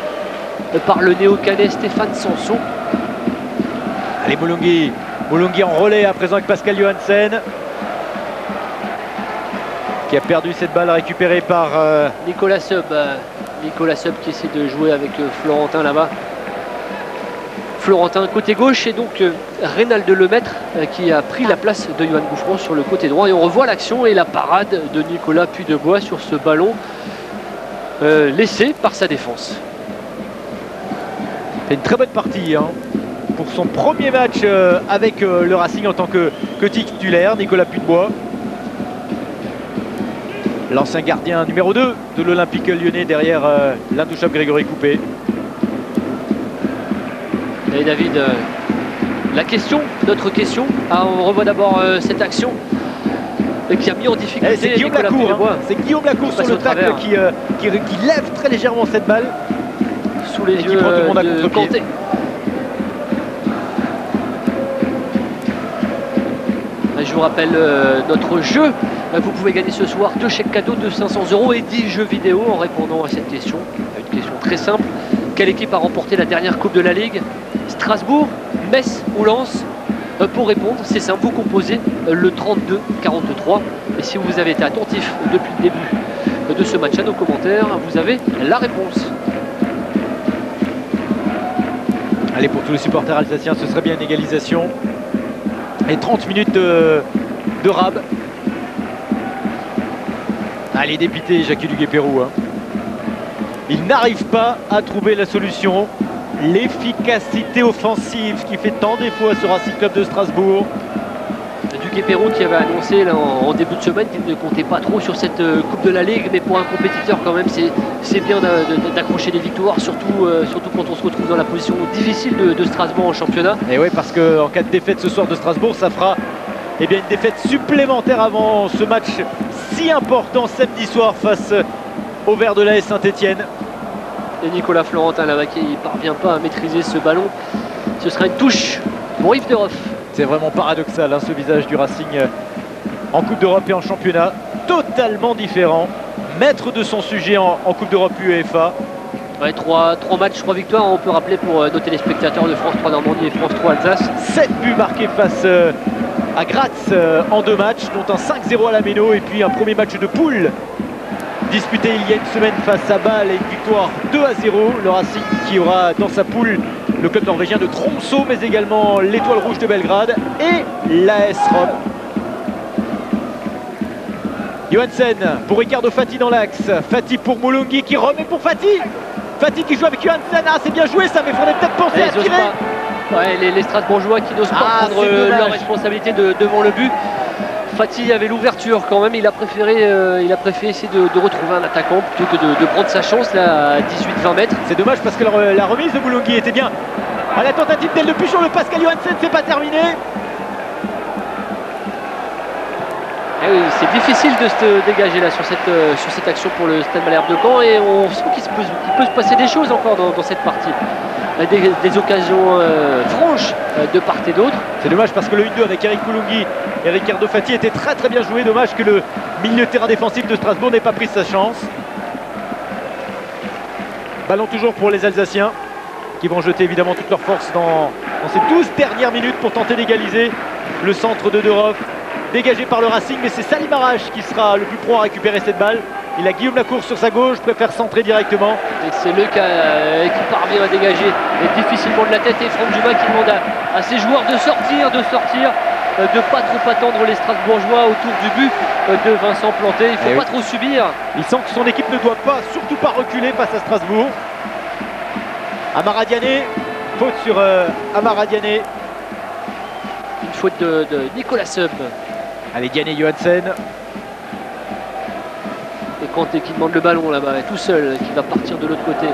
par le néo-canet Stéphane Sanson. Allez, Moulungi en relais à présent avec Pascal Johansen, qui a perdu cette balle récupérée par Nicolas Sub qui essaie de jouer avec Florentin là-bas. Florentin côté gauche et donc Reynald Lemaître qui a pris la place de Yohan Gouffran sur le côté droit. Et on revoit l'action et la parade de Nicolas Puytebois sur ce ballon laissé par sa défense. C'est une très bonne partie pour son premier match avec le Racing en tant que titulaire, Nicolas Puytebois. L'ancien gardien numéro 2 de l'Olympique lyonnais derrière l'intouchable Grégory Coupé. Et David, notre question. On revoit d'abord cette action. et qui a mis en difficulté. C'est Guillaume Nicolas Lacour, Puyebois. c'est Guillaume Lacour sur le tacle qui lève très légèrement cette balle. Sous les yeux de Kanté. Je vous rappelle notre jeu. Vous pouvez gagner ce soir 2 chèques cadeaux de 500 € et 10 jeux vidéo en répondant à cette question. Une question très simple. Quelle équipe a remporté la dernière Coupe de la Ligue? Strasbourg, Metz ou Lens? Pour répondre, c'est simple, vous composez le 32-43. Et si vous avez été attentif depuis le début de ce match à nos commentaires, vous avez la réponse. Allez, pour tous les supporters alsaciens, ce serait bien une égalisation. Et 30 minutes de rab. Allez, dépité Jackie du Guépérou. Hein. Il n'arrive pas à trouver la solution. L'efficacité offensive qui fait tant défaut à ce Racing Club de Strasbourg. Du Guépérou qui avait annoncé là, en début de semaine qu'il ne comptait pas trop sur cette Coupe de la Ligue, mais pour un compétiteur quand même c'est bien d'accrocher des victoires, surtout quand on se retrouve dans la position difficile de Strasbourg en championnat. Et oui, parce qu'en cas de défaite ce soir de Strasbourg, ça fera une défaite supplémentaire avant ce match si important samedi soir face au Vert de l'AS Saint-Etienne. Et Nicolas Florentin là-bas qui ne parvient pas à maîtriser ce ballon. Ce sera une touche pour Yves Deroff. C'est vraiment paradoxal hein, ce visage du Racing en Coupe d'Europe et en championnat. Totalement différent. Maître de son sujet en Coupe d'Europe UEFA. Ouais, 3 matchs, 3 victoires, on peut rappeler pour nos téléspectateurs de France 3 Normandie et France 3 Alsace. 7 buts marqués face à Graz en 2 matchs, dont un 5-0 à la Méno et puis un premier match de poule disputé il y a une semaine face à Bâle et une victoire 2-0. Le Racing qui aura dans sa poule le club norvégien de Tromsø, mais également l'Étoile Rouge de Belgrade et l'AS Rome. Johansen pour Ricardo Fati dans l'axe. Fati pour Moulungi qui remet pour Fati. Fati qui joue avec Johansen. Ah, c'est bien joué ça, mais il faudrait peut-être penser à tirer. Ouais, les Strasbourgeois qui n'osent pas prendre leur responsabilité devant le but. Fati avait l'ouverture quand même, il a préféré essayer de retrouver un attaquant plutôt que de prendre sa chance là à 18-20 mètres. C'est dommage parce que la remise de Moulungi était bien. À la tentative d'El de Puchon, le Pascal Johansen, c'est pas terminé. Et oui, c'est difficile de se dégager là sur cette action pour le Stade Malherbe de Caen et on sent qu'il peut se passer des choses encore dans cette partie. Des occasions franches de part et d'autre. C'est dommage parce que le 1-2 avec Eric Moulungi et Ricardo Fati était très très bien joué. Dommage que le milieu de terrain défensif de Strasbourg n'ait pas pris sa chance. Ballon toujours pour les Alsaciens qui vont jeter évidemment toute leur force dans ces 12 dernières minutes pour tenter d'égaliser. Le centre de Deroff dégagé par le Racing, mais c'est Salim Arash qui sera le plus prompt à récupérer cette balle. Il a Guillaume Lacour sur sa gauche, préfère centrer directement. Et c'est Le qui parvient à dégager difficilement de la tête et Franck Dumas qui demande à ses joueurs de sortir, de pas trop attendre les Strasbourgeois autour du but de Vincent Planté. Il ne faut pas trop subir. Il sent que son équipe ne doit pas, surtout pas reculer face à Strasbourg. Amara Diané, faute sur Amara Diané. Une faute de Nicolas Sub. Allez, Diané Johansen. Et Kanté qui demande le ballon là-bas, tout seul, qui va partir de l'autre côté.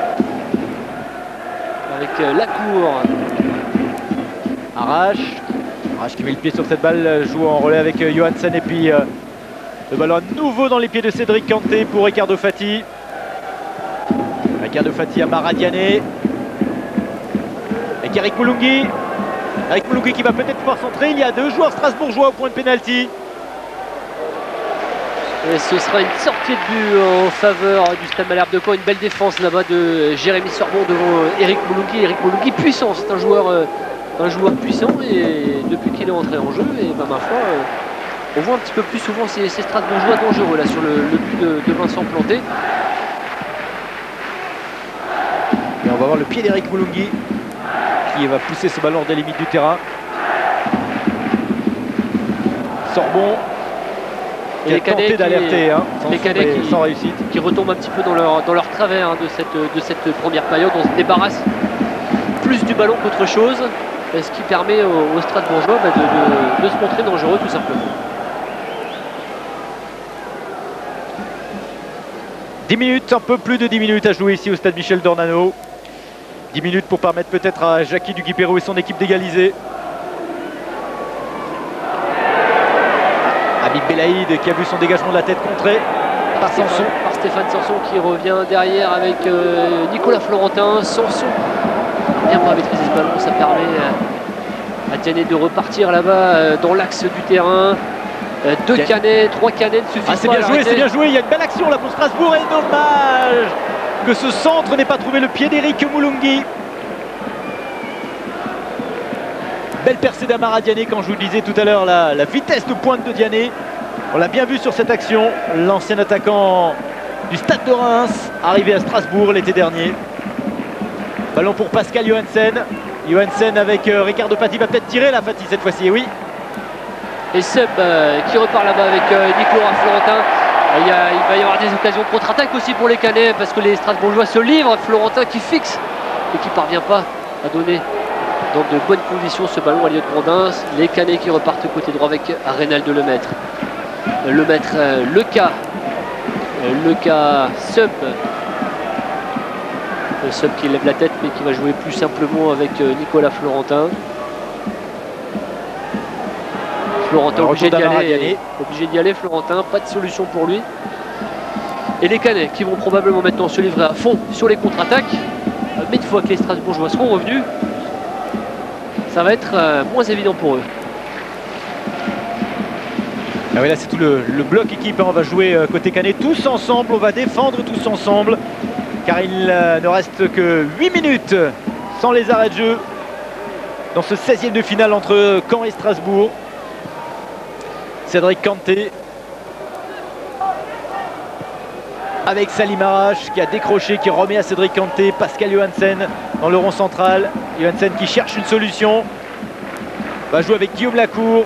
Avec Lacour. Arash qui met le pied sur cette balle, joue en relais avec Johansen et puis le ballon à nouveau dans les pieds de Cédric Kanté pour Ricardo Fati. Ricardo Fati à Amara Diané. Avec Eric Moulungi. Eric Moulungi qui va peut-être pouvoir centrer. Il y a 2 joueurs strasbourgeois au point de pénalty. Et ce sera une sortie de but en faveur du Stade Malherbe de Caen. Une belle défense là-bas de Jérémy Sorbon devant Eric Moulungi. Eric Moulungi puissant, c'est un joueur puissant et depuis qu'il est entré en jeu, et ma foi, on voit un petit peu plus souvent ces Strasbourgeois dangereux là sur le but de Vincent Planté. Et on va voir le pied d'Eric Moulungi qui va pousser ce ballon hors des limites du terrain. Sorbon qui a tenté d'alerter sans réussite. Qui retombent un petit peu dans leur travers hein, de cette première période. On se débarrasse plus du ballon qu'autre chose, ce qui permet aux Strasbourgeois de se montrer dangereux tout simplement. 10 minutes, un peu plus de 10 minutes à jouer ici au stade Michel Dornano. 10 minutes pour permettre peut-être à Jackie du Guépérou et son équipe d'égaliser. Habib Belaïd qui a vu son dégagement de la tête contré par Sanson. Par Stéphane Sanson qui revient derrière avec Nicolas Florentin. Sanson vient pas maîtriser ce ballon, ça permet à Diané de repartir là-bas dans l'axe du terrain. 2 Canet, 3 Canet suffisent pas. C'est bien joué, c'est bien joué. Il y a une belle action là pour Strasbourg et dommage que ce centre n'ait pas trouvé le pied d'Eric Moulungi. Belle percée d'Amara Diané, quand je vous le disais tout à l'heure, la vitesse de pointe de Diané. On l'a bien vu sur cette action. L'ancien attaquant du Stade de Reims, arrivé à Strasbourg l'été dernier. Ballon pour Pascal Johansen. Johansen avec Ricardo Fati, va peut-être tirer la Fati cette fois-ci, oui. Et Seb qui repart là-bas avec Nicolas Florentin. Il va y avoir des occasions de contre-attaque aussi pour les Canets parce que les Strasbourgeois se livrent. Florentin qui fixe et qui ne parvient pas à donner dans de bonnes conditions ce ballon à Elliott Grondins. Les Canets qui repartent côté droit avec Reynald Lemaître. Lemaître, le cas Sub. Sub qui lève la tête mais qui va jouer plus simplement avec Nicolas Florentin. Florentin obligé d'y aller, Florentin, pas de solution pour lui. Et les Canets qui vont probablement maintenant se livrer à fond sur les contre-attaques. Mais une fois que les Strasbourgeois seront revenus, ça va être moins évident pour eux. Ah oui, là c'est tout le bloc équipe, hein. On va jouer côté Canet tous ensemble, on va défendre tous ensemble. Car il ne reste que 8 minutes sans les arrêts de jeu dans ce 16e de finale entre Caen et Strasbourg. Cédric Kanté avec Salim Arash qui a décroché, qui remet à Cédric Kanté. Pascal Johansen dans le rond central. Johansen qui cherche une solution. Va jouer avec Guillaume Lacour.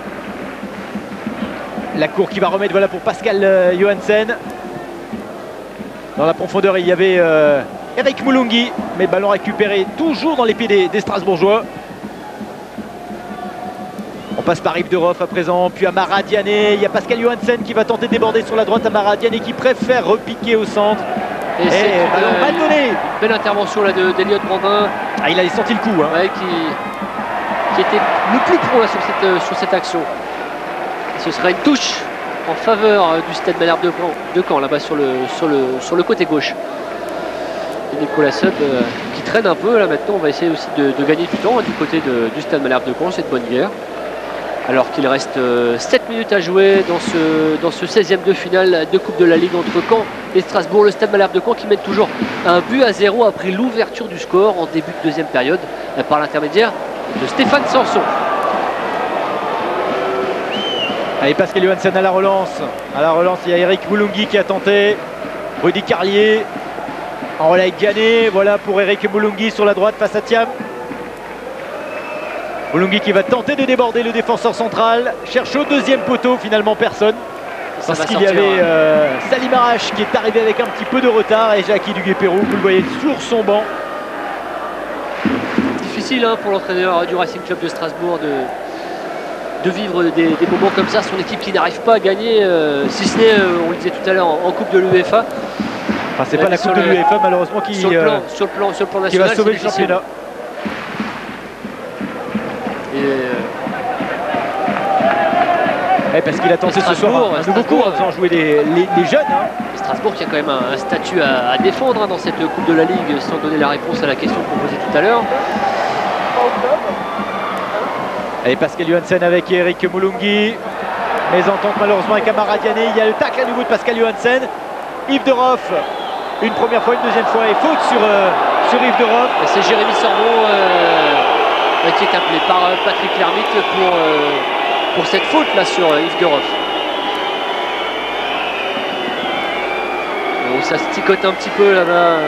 Lacour qui va remettre, voilà, pour Pascal Johansen. Dans la profondeur, il y avait Eric Moulungi, mais ballon récupéré toujours dans les pieds des Strasbourgeois. On passe par Yves de Roff à présent, puis Amara Diané. Il y a Pascal Johansen qui va tenter de déborder sur la droite. Amara Diané qui préfère repiquer au centre. Et ballon mal donné. Une belle intervention là d'Elliott Grondins. Ah, il a senti le coup. Hein. Ouais, qui était le plus pro là, sur cette action. Ce sera une touche en faveur du Stade Malherbe de Caen là-bas sur le côté gauche. Et Nicolas Sub qui traîne un peu là maintenant. On va essayer aussi de gagner du temps du côté du Stade Malherbe de Caen, cette bonne guerre. Alors qu'il reste 7 minutes à jouer dans ce 16e de finale de Coupe de la Ligue entre Caen et Strasbourg. Le Stade Malherbe de Caen qui mène toujours 1-0 après l'ouverture du score en début de deuxième période par l'intermédiaire de Stéphane Sanson. Allez, Pascal Johansen à la relance. À la relance, il y a Eric Moulungi qui a tenté. Rudy Carlier en relais avec Diané. Voilà pour Eric Moulungi sur la droite face à Thiam. Moulungi qui va tenter de déborder le défenseur central. Cherche au deuxième poteau, finalement personne. Parce qu'il y avait Salim Arash qui est arrivé avec un petit peu de retard et Jackie Duguay-Pérou, vous le voyez sur son banc. Difficile pour l'entraîneur du Racing Club de Strasbourg de vivre des moments comme ça. Son équipe qui n'arrive pas à gagner, si ce n'est, on le disait tout à l'heure, en Coupe de l'UEFA. Enfin, c'est pas la Coupe de l'UEFA malheureusement qui sur le plan national, qui va sauver le championnat. Parce qu'il a tenté ce soir un nouveau coup en faisant jouer les jeunes. Et Strasbourg qui a quand même un statut à défendre dans cette Coupe de la Ligue, sans donner la réponse à la question qu'on posait tout à l'heure. Allez, Pascal Johansen avec Eric Moulungi. Mésentente malheureusement avec Amara Diané. Il y a le tacle à nouveau de Pascal Johansen. Yves de Roff, une première fois, une deuxième fois, et faute sur Yves de Roff. Et c'est Jérémy Sorbon qui est appelé par Patrick Lermite pour cette faute là sur Yves de Roff. Donc ça se ticote un petit peu là-bas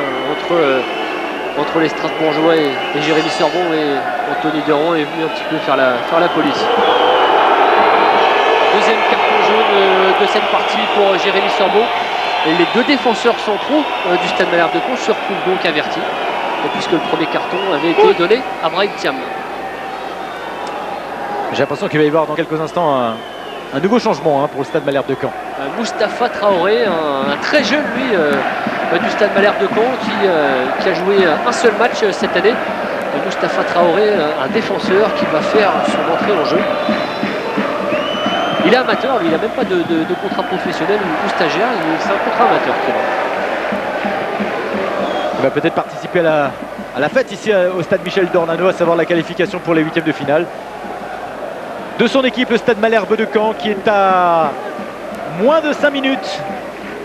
entre les Strasbourgeois et Jérémy Sorbon, et Anthony Deron est venu un petit peu faire la police. Deuxième carton jaune de cette partie pour Jérémy Sorbon. Et les deux défenseurs centraux du Stade Malherbe de Caen se retrouvent donc avertis, puisque le premier carton avait été donné à Brahim Thiam. J'ai l'impression qu'il va y avoir dans quelques instants un nouveau changement pour le Stade Malherbe de Caen. Moustapha Traoré, un très jeune lui du Stade Malherbe de Caen qui a joué un seul match cette année. Moustapha Traoré, un défenseur qui va faire son entrée en jeu. Il est amateur, lui, il n'a même pas de contrat professionnel ou stagiaire, c'est un contrat amateur qu'il a. Il va peut-être participer à la fête ici au stade Michel Dornano, à savoir la qualification pour les huitièmes de finale. De son équipe, le stade Malherbe de Caen, qui est à moins de 5 minutes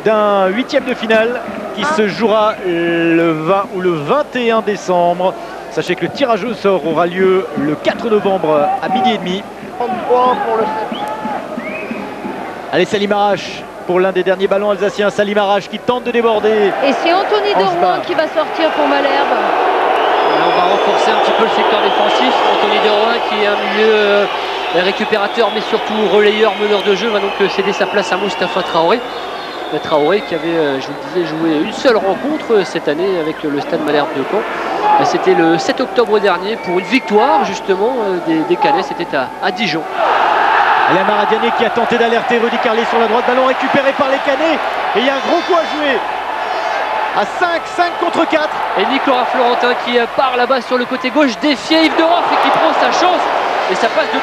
d'un huitième de finale qui se jouera le 20 ou le 21 décembre. Sachez que le tirage au sort aura lieu le 4 novembre à 12h30. 33 pour le 7. Allez, Salim Arache pour l'un des derniers ballons alsaciens. Salim Arache qui tente de déborder. Et c'est Anthony Derouin qui va sortir pour Malherbe. On va renforcer un petit peu le secteur défensif. Anthony Derouin qui est un milieu récupérateur mais surtout relayeur, meneur de jeu, va donc céder sa place à Moustapha Traoré. Traoré qui avait, je vous le disais, joué une seule rencontre cette année avec le stade Malherbe de Caen. C'était le 7 octobre dernier pour une victoire justement des Canets, c'était à Dijon. Et la Maradiané qui a tenté d'alerter Rudy Carlet sur la droite, ballon récupéré par les Canets. Et il y a un gros coup à jouer. À 5 contre 4. Et Nicolas Florentin qui part là-bas sur le côté gauche, défié Yves Deroff et qui prend sa chance. Et ça passe de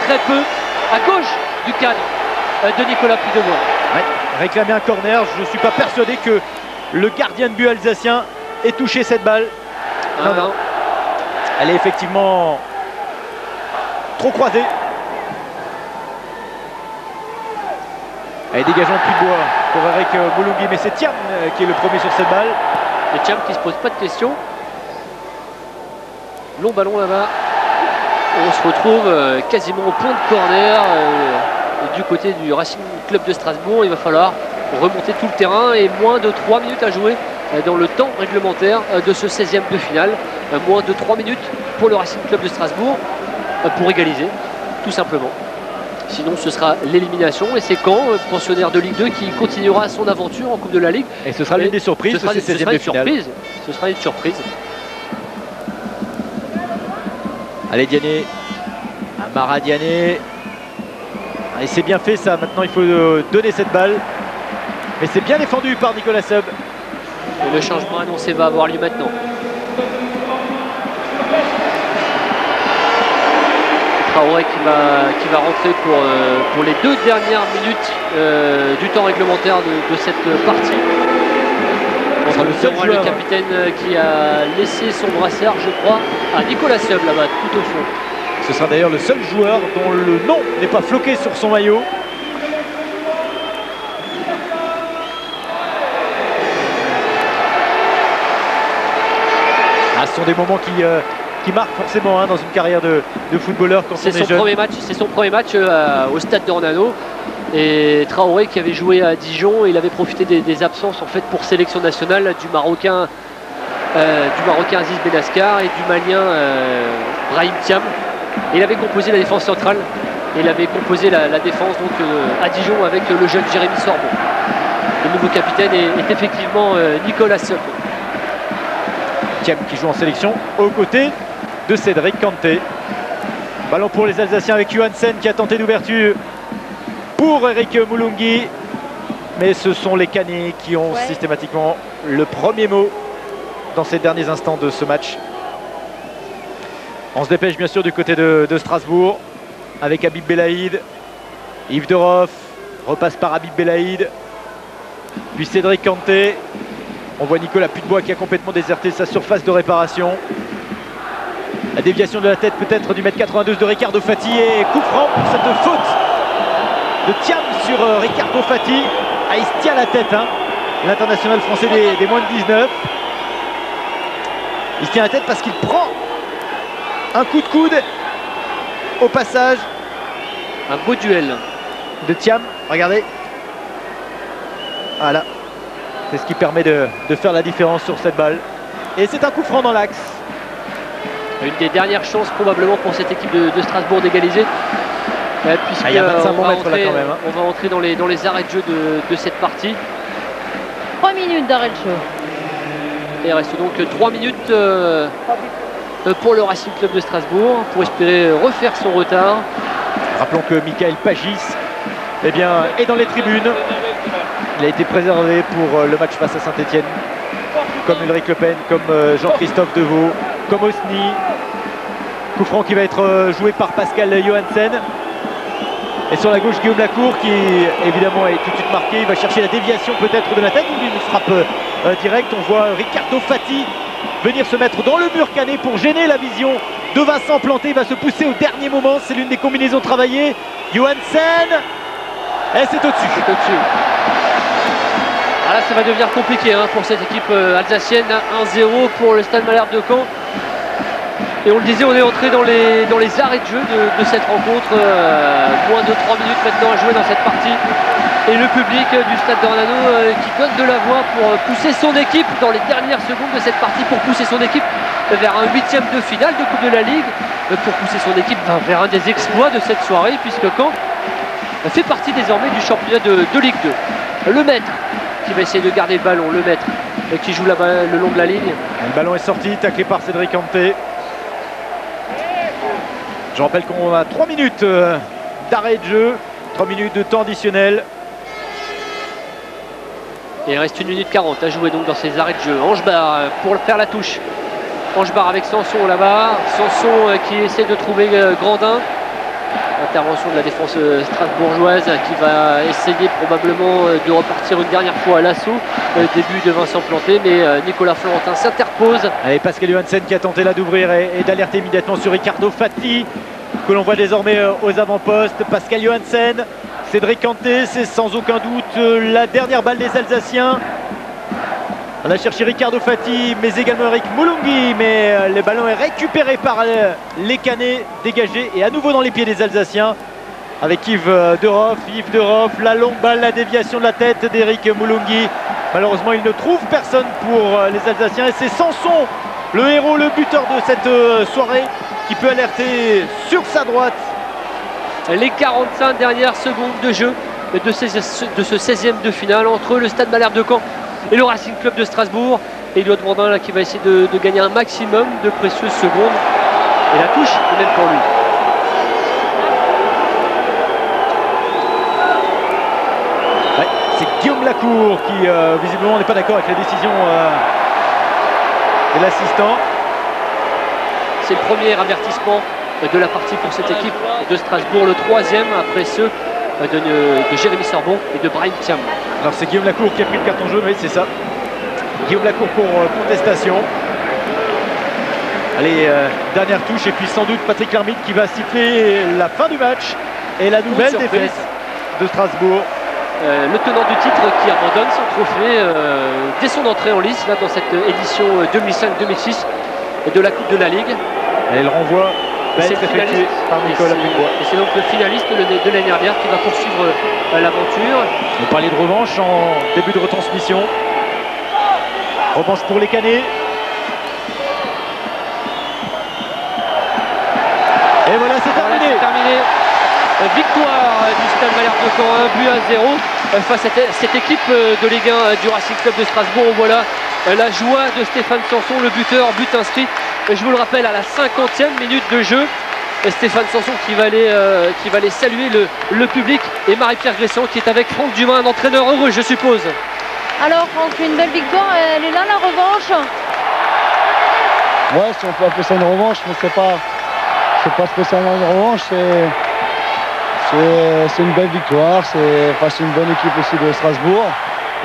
très peu à gauche du cadre de Nicolas Puydevois. Ouais, réclamer un corner, je ne suis pas persuadé que le gardien de but alsacien ait touché cette balle. Non. Elle est effectivement trop croisée. Allez, dégageons plus de bois pour Eric Moulungui, mais c'est Thiam qui est le premier sur cette balle. Et Thiam qui se pose pas de questions. Long ballon là-bas. On se retrouve quasiment au point de corner du côté du Racing Club de Strasbourg. Il va falloir remonter tout le terrain et moins de 3 minutes à jouer dans le temps réglementaire de ce 16e de finale. Moins de 3 minutes pour le Racing Club de Strasbourg pour égaliser, tout simplement. Sinon ce sera l'élimination et c'est Caen, pensionnaire de Ligue 2, qui continuera son aventure en Coupe de la Ligue. Et ce sera l'une des surprises de ce 16e de finale. Ce sera une surprise. Allez, Diané, Amara Diané. Et c'est bien fait ça, maintenant il faut donner cette balle. Mais c'est bien défendu par Nicolas Sub. Et le changement annoncé va avoir lieu maintenant. Traoré qui va rentrer pour les 2 dernières minutes du temps réglementaire de cette partie. On sera le capitaine qui a laissé son brassard, je crois, à Nicolas Sub là-bas, tout au fond. Ce sera d'ailleurs le seul joueur dont le nom n'est pas floqué sur son maillot. Ce sont des moments qui marquent forcément dans une carrière de footballeur quand on est jeune. C'est son premier match au stade Dornano. Et Traoré qui avait joué à Dijon, il avait profité des absences en fait pour sélection nationale du Marocain Aziz Benaskar et du Malien Brahim Thiam. Il avait composé la défense centrale et il avait composé la défense donc, à Dijon avec le jeune Jérémy Sorbon. Le nouveau capitaine est effectivement Nicolas Sub. Thiam qui joue en sélection aux côtés de Cédric Kanté. Ballon pour les Alsaciens avec Johansen qui a tenté d'ouverture pour Eric Moulungui. Mais ce sont les Canets qui ont systématiquement le premier mot dans ces derniers instants de ce match. On se dépêche bien sûr du côté de Strasbourg avec Habib Belaïd. Yves Deroff repasse par Habib Belaïd. Puis Cédric Kanté. On voit Nicolas Puydevois qui a complètement déserté sa surface de réparation. La déviation de la tête peut-être du 1m92 de Ricardo Fati et coup franc pour cette faute de Thiam sur Ricardo Fati. Ah, il se tient la tête, l'international français des moins de 19. Il se tient la tête parce qu'il prend un coup de coude au passage. Un beau duel de Thiam, regardez. Voilà. C'est ce qui permet de faire la différence sur cette balle. Et c'est un coup franc dans l'axe. Une des dernières chances probablement pour cette équipe de Strasbourg d'égaliser. Il y a 25 bons mètres là quand même. On va entrer dans les arrêts de jeu de cette partie. 3 minutes d'arrêt de jeu. Et il reste donc 3 minutes pour le Racing Club de Strasbourg pour espérer refaire son retard. Rappelons que Michael Pagis est dans les tribunes. Il a été préservé pour le match face à Saint-Etienne, comme Ulrich Le Pen, comme Jean-Christophe Deveau, comme Osni. Coup franc qui va être joué par Pascal Johansen. Et sur la gauche, Guillaume Lacour qui évidemment est tout de suite marqué. Il va chercher la déviation peut-être de la tête ou une frappe directe. On voit Riccardo Fati venir se mettre dans le mur cané pour gêner la vision de Vincent Planté. Il va se pousser au dernier moment. C'est l'une des combinaisons travaillées. Johansen. Et c'est au-dessus. C'est au-dessus. Ah là, ça va devenir compliqué hein, pour cette équipe alsacienne. 1-0 pour le Stade Malherbe de Caen. Et on le disait, on est entré dans les arrêts de jeu de cette rencontre. Moins de 3 minutes maintenant à jouer dans cette partie. Et le public du Stade d'Ornano qui donne de la voix pour pousser son équipe dans les dernières secondes de cette partie, pour pousser son équipe vers un 8e de finale de Coupe de la Ligue, pour pousser son équipe vers un des exploits de cette soirée, puisque Caen fait partie désormais du championnat de Ligue 2. Le maître qui va essayer de garder le ballon, le maître qui joue là-bas le long de la ligne. Le ballon est sorti, taclé par Cédric Kanté. Je rappelle qu'on a 3 minutes d'arrêt de jeu, 3 minutes de temps additionnel. Et il reste 1 minute 40 à jouer donc dans ces arrêts de jeu. Angebar pour faire la touche. Angebar avec Sanson là-bas. Sanson qui essaie de trouver Grandin. Intervention de la défense strasbourgeoise qui va essayer probablement de repartir une dernière fois à l'assaut. Début de Vincent Planté, mais Nicolas Florentin s'interpose. Allez, Pascal Johansen qui a tenté là d'ouvrir et d'alerter immédiatement sur Riccardo Fati, que l'on voit désormais aux avant-postes. Pascal Johansen, Cédric Kanté, c'est sans aucun doute la dernière balle des Alsaciens. On a cherché Riccardo Fati, mais également Eric Moulungi, mais le ballon est récupéré par les Canets, dégagé et à nouveau dans les pieds des Alsaciens avec Yves Deroff, la longue balle, la déviation de la tête d'Eric Moulungi. Malheureusement, il ne trouve personne pour les Alsaciens et c'est Sanson, le héros, le buteur de cette soirée, qui peut alerter sur sa droite. Les 45 dernières secondes de jeu de ce 16e de finale entre le Stade Malherbe de Caen et le Racing Club de Strasbourg. Et Eliott Grandin là, qui va essayer de gagner un maximum de précieuses secondes. Et la touche est même pour lui. Ouais, c'est Guillaume Lacour qui visiblement n'est pas d'accord avec la décision de l'assistant. C'est le premier avertissement de la partie pour cette équipe de Strasbourg, le 3e après ceux de Jérémy Sorbon et de Brahim Thiam. Alors c'est Guillaume Lacour qui a pris le carton jaune, oui c'est ça. Guillaume Lacour pour contestation. Allez, dernière touche et puis sans doute Patrick Larmite qui va siffler la fin du match et la nouvelle défaite de Strasbourg. Le tenant du titre qui abandonne son trophée dès son entrée en lice là, dans cette édition 2005-2006 de la Coupe de la Ligue. Et le renvoi va être effectué par Nicolas Pugbois. Et c'est donc le finaliste de l'année dernière qui va poursuivre l'aventure. On parlait de revanche en début de retransmission. Revanche pour les Canets. Et voilà, c'est terminé. Victoire du Stade Malherbe de Caen, 1-0 face à cette équipe de Ligue 1 du Racing Club de Strasbourg. Voilà la joie de Stéphane Sanson, le buteur, but inscrit, je vous le rappelle, à la 50e minute de jeu. Stéphane Sanson qui va aller saluer le public, et Marie-Pierre Gresson qui est avec Franck Dumas, un entraîneur heureux je suppose. Alors Franck, une belle victoire, elle est là la revanche? Ouais, si on peut appeler ça une revanche, mais c'est pas spécialement une revanche, c'est une belle victoire, c'est une bonne équipe aussi de Strasbourg,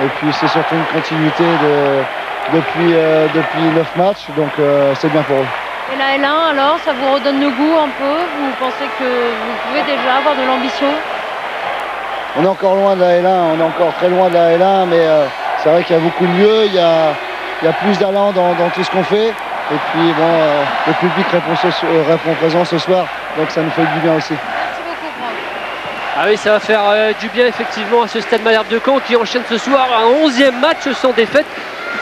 et puis c'est surtout une continuité depuis 9 matchs, donc c'est bien pour eux. Et la L1 alors, ça vous redonne le goût un peu? Vous pensez que vous pouvez déjà avoir de l'ambition? On est encore loin de la L1, on est encore très loin de la L1, mais c'est vrai qu'il y a beaucoup de lieux, il y a plus d'allant dans tout ce qu'on fait. Et puis bon, le public répond présent ce soir, donc ça nous fait du bien aussi. Merci beaucoup Franck. Ah oui, ça va faire du bien effectivement à ce Stade Malherbe de Caen qui enchaîne ce soir un 11e match sans défaite,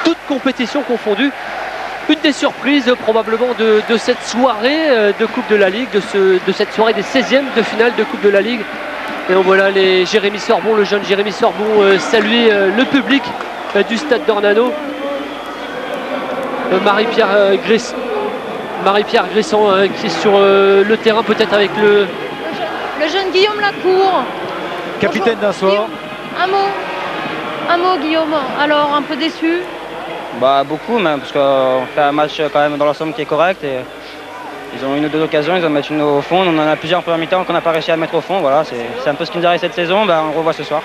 toute compétition confondue. Une des surprises probablement de cette soirée de Coupe de la Ligue, de cette soirée des 16e de finale de Coupe de la Ligue. Et on voit là Jérémy Sorbon, le jeune Jérémy Sorbon saluer le public du Stade d'Ornano. Marie-Pierre Gresson qui est sur le terrain, peut-être avec le jeune Guillaume Lacour. Capitaine d'un soir. Un mot Guillaume, alors un peu déçu? Bah beaucoup même, parce qu'on fait un match quand même dans l'ensemble qui est correct. Ils ont une ou deux occasions, ils en mettent une au fond. On en a plusieurs en première mi-temps qu'on n'a pas réussi à mettre au fond. Voilà, c'est un peu ce qui nous arrive cette saison. Ben, on le revoit ce soir.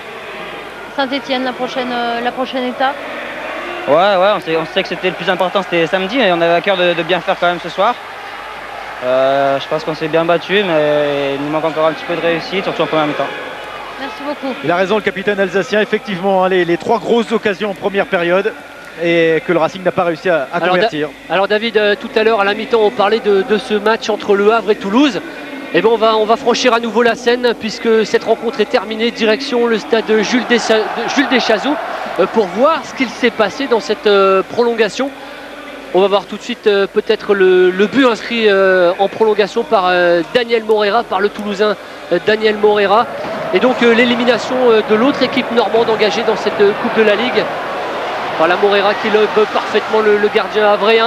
Saint-Etienne, la prochaine étape. Ouais, on sait que c'était le plus important, c'était samedi, mais on avait à cœur de bien faire quand même ce soir. Je pense qu'on s'est bien battu, mais il nous manque encore un petit peu de réussite, surtout en première mi-temps. Merci beaucoup. Il a raison, le capitaine alsacien. Effectivement, hein, les 3 grosses occasions en première période et que le Racing n'a pas réussi à convertir. Alors David, tout à l'heure à la mi-temps, on parlait de ce match entre Le Havre et Toulouse. Et bien on va franchir à nouveau la Seine puisque cette rencontre est terminée, direction le stade Jules Deschazeaux pour voir ce qu'il s'est passé dans cette prolongation. On va voir tout de suite peut-être le but inscrit en prolongation par Daniel Morera, par le Toulousain Daniel Morera. Et donc l'élimination de l'autre équipe normande engagée dans cette Coupe de la Ligue. Voilà Morera qui lobe parfaitement le gardien havrais. 1-0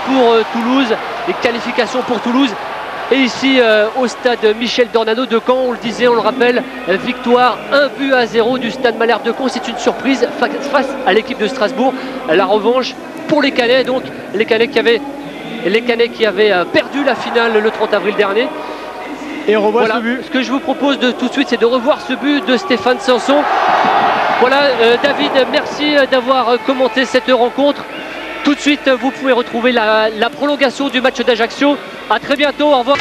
pour Toulouse et qualification pour Toulouse. Et ici au stade Michel Dornano de Caen, on le disait, on le rappelle, victoire 1-0 du stade Malherbe de Caen. C'est une surprise face à l'équipe de Strasbourg. La revanche pour les Canets, donc les Canets qui avaient perdu la finale le 30 avril dernier. Et on revoit ce but. Ce que je vous propose tout de suite, c'est de revoir ce but de Stéphane Sanson. Voilà, David, merci d'avoir commenté cette rencontre. Tout de suite, vous pouvez retrouver la prolongation du match d'Ajaccio. A très bientôt, au revoir.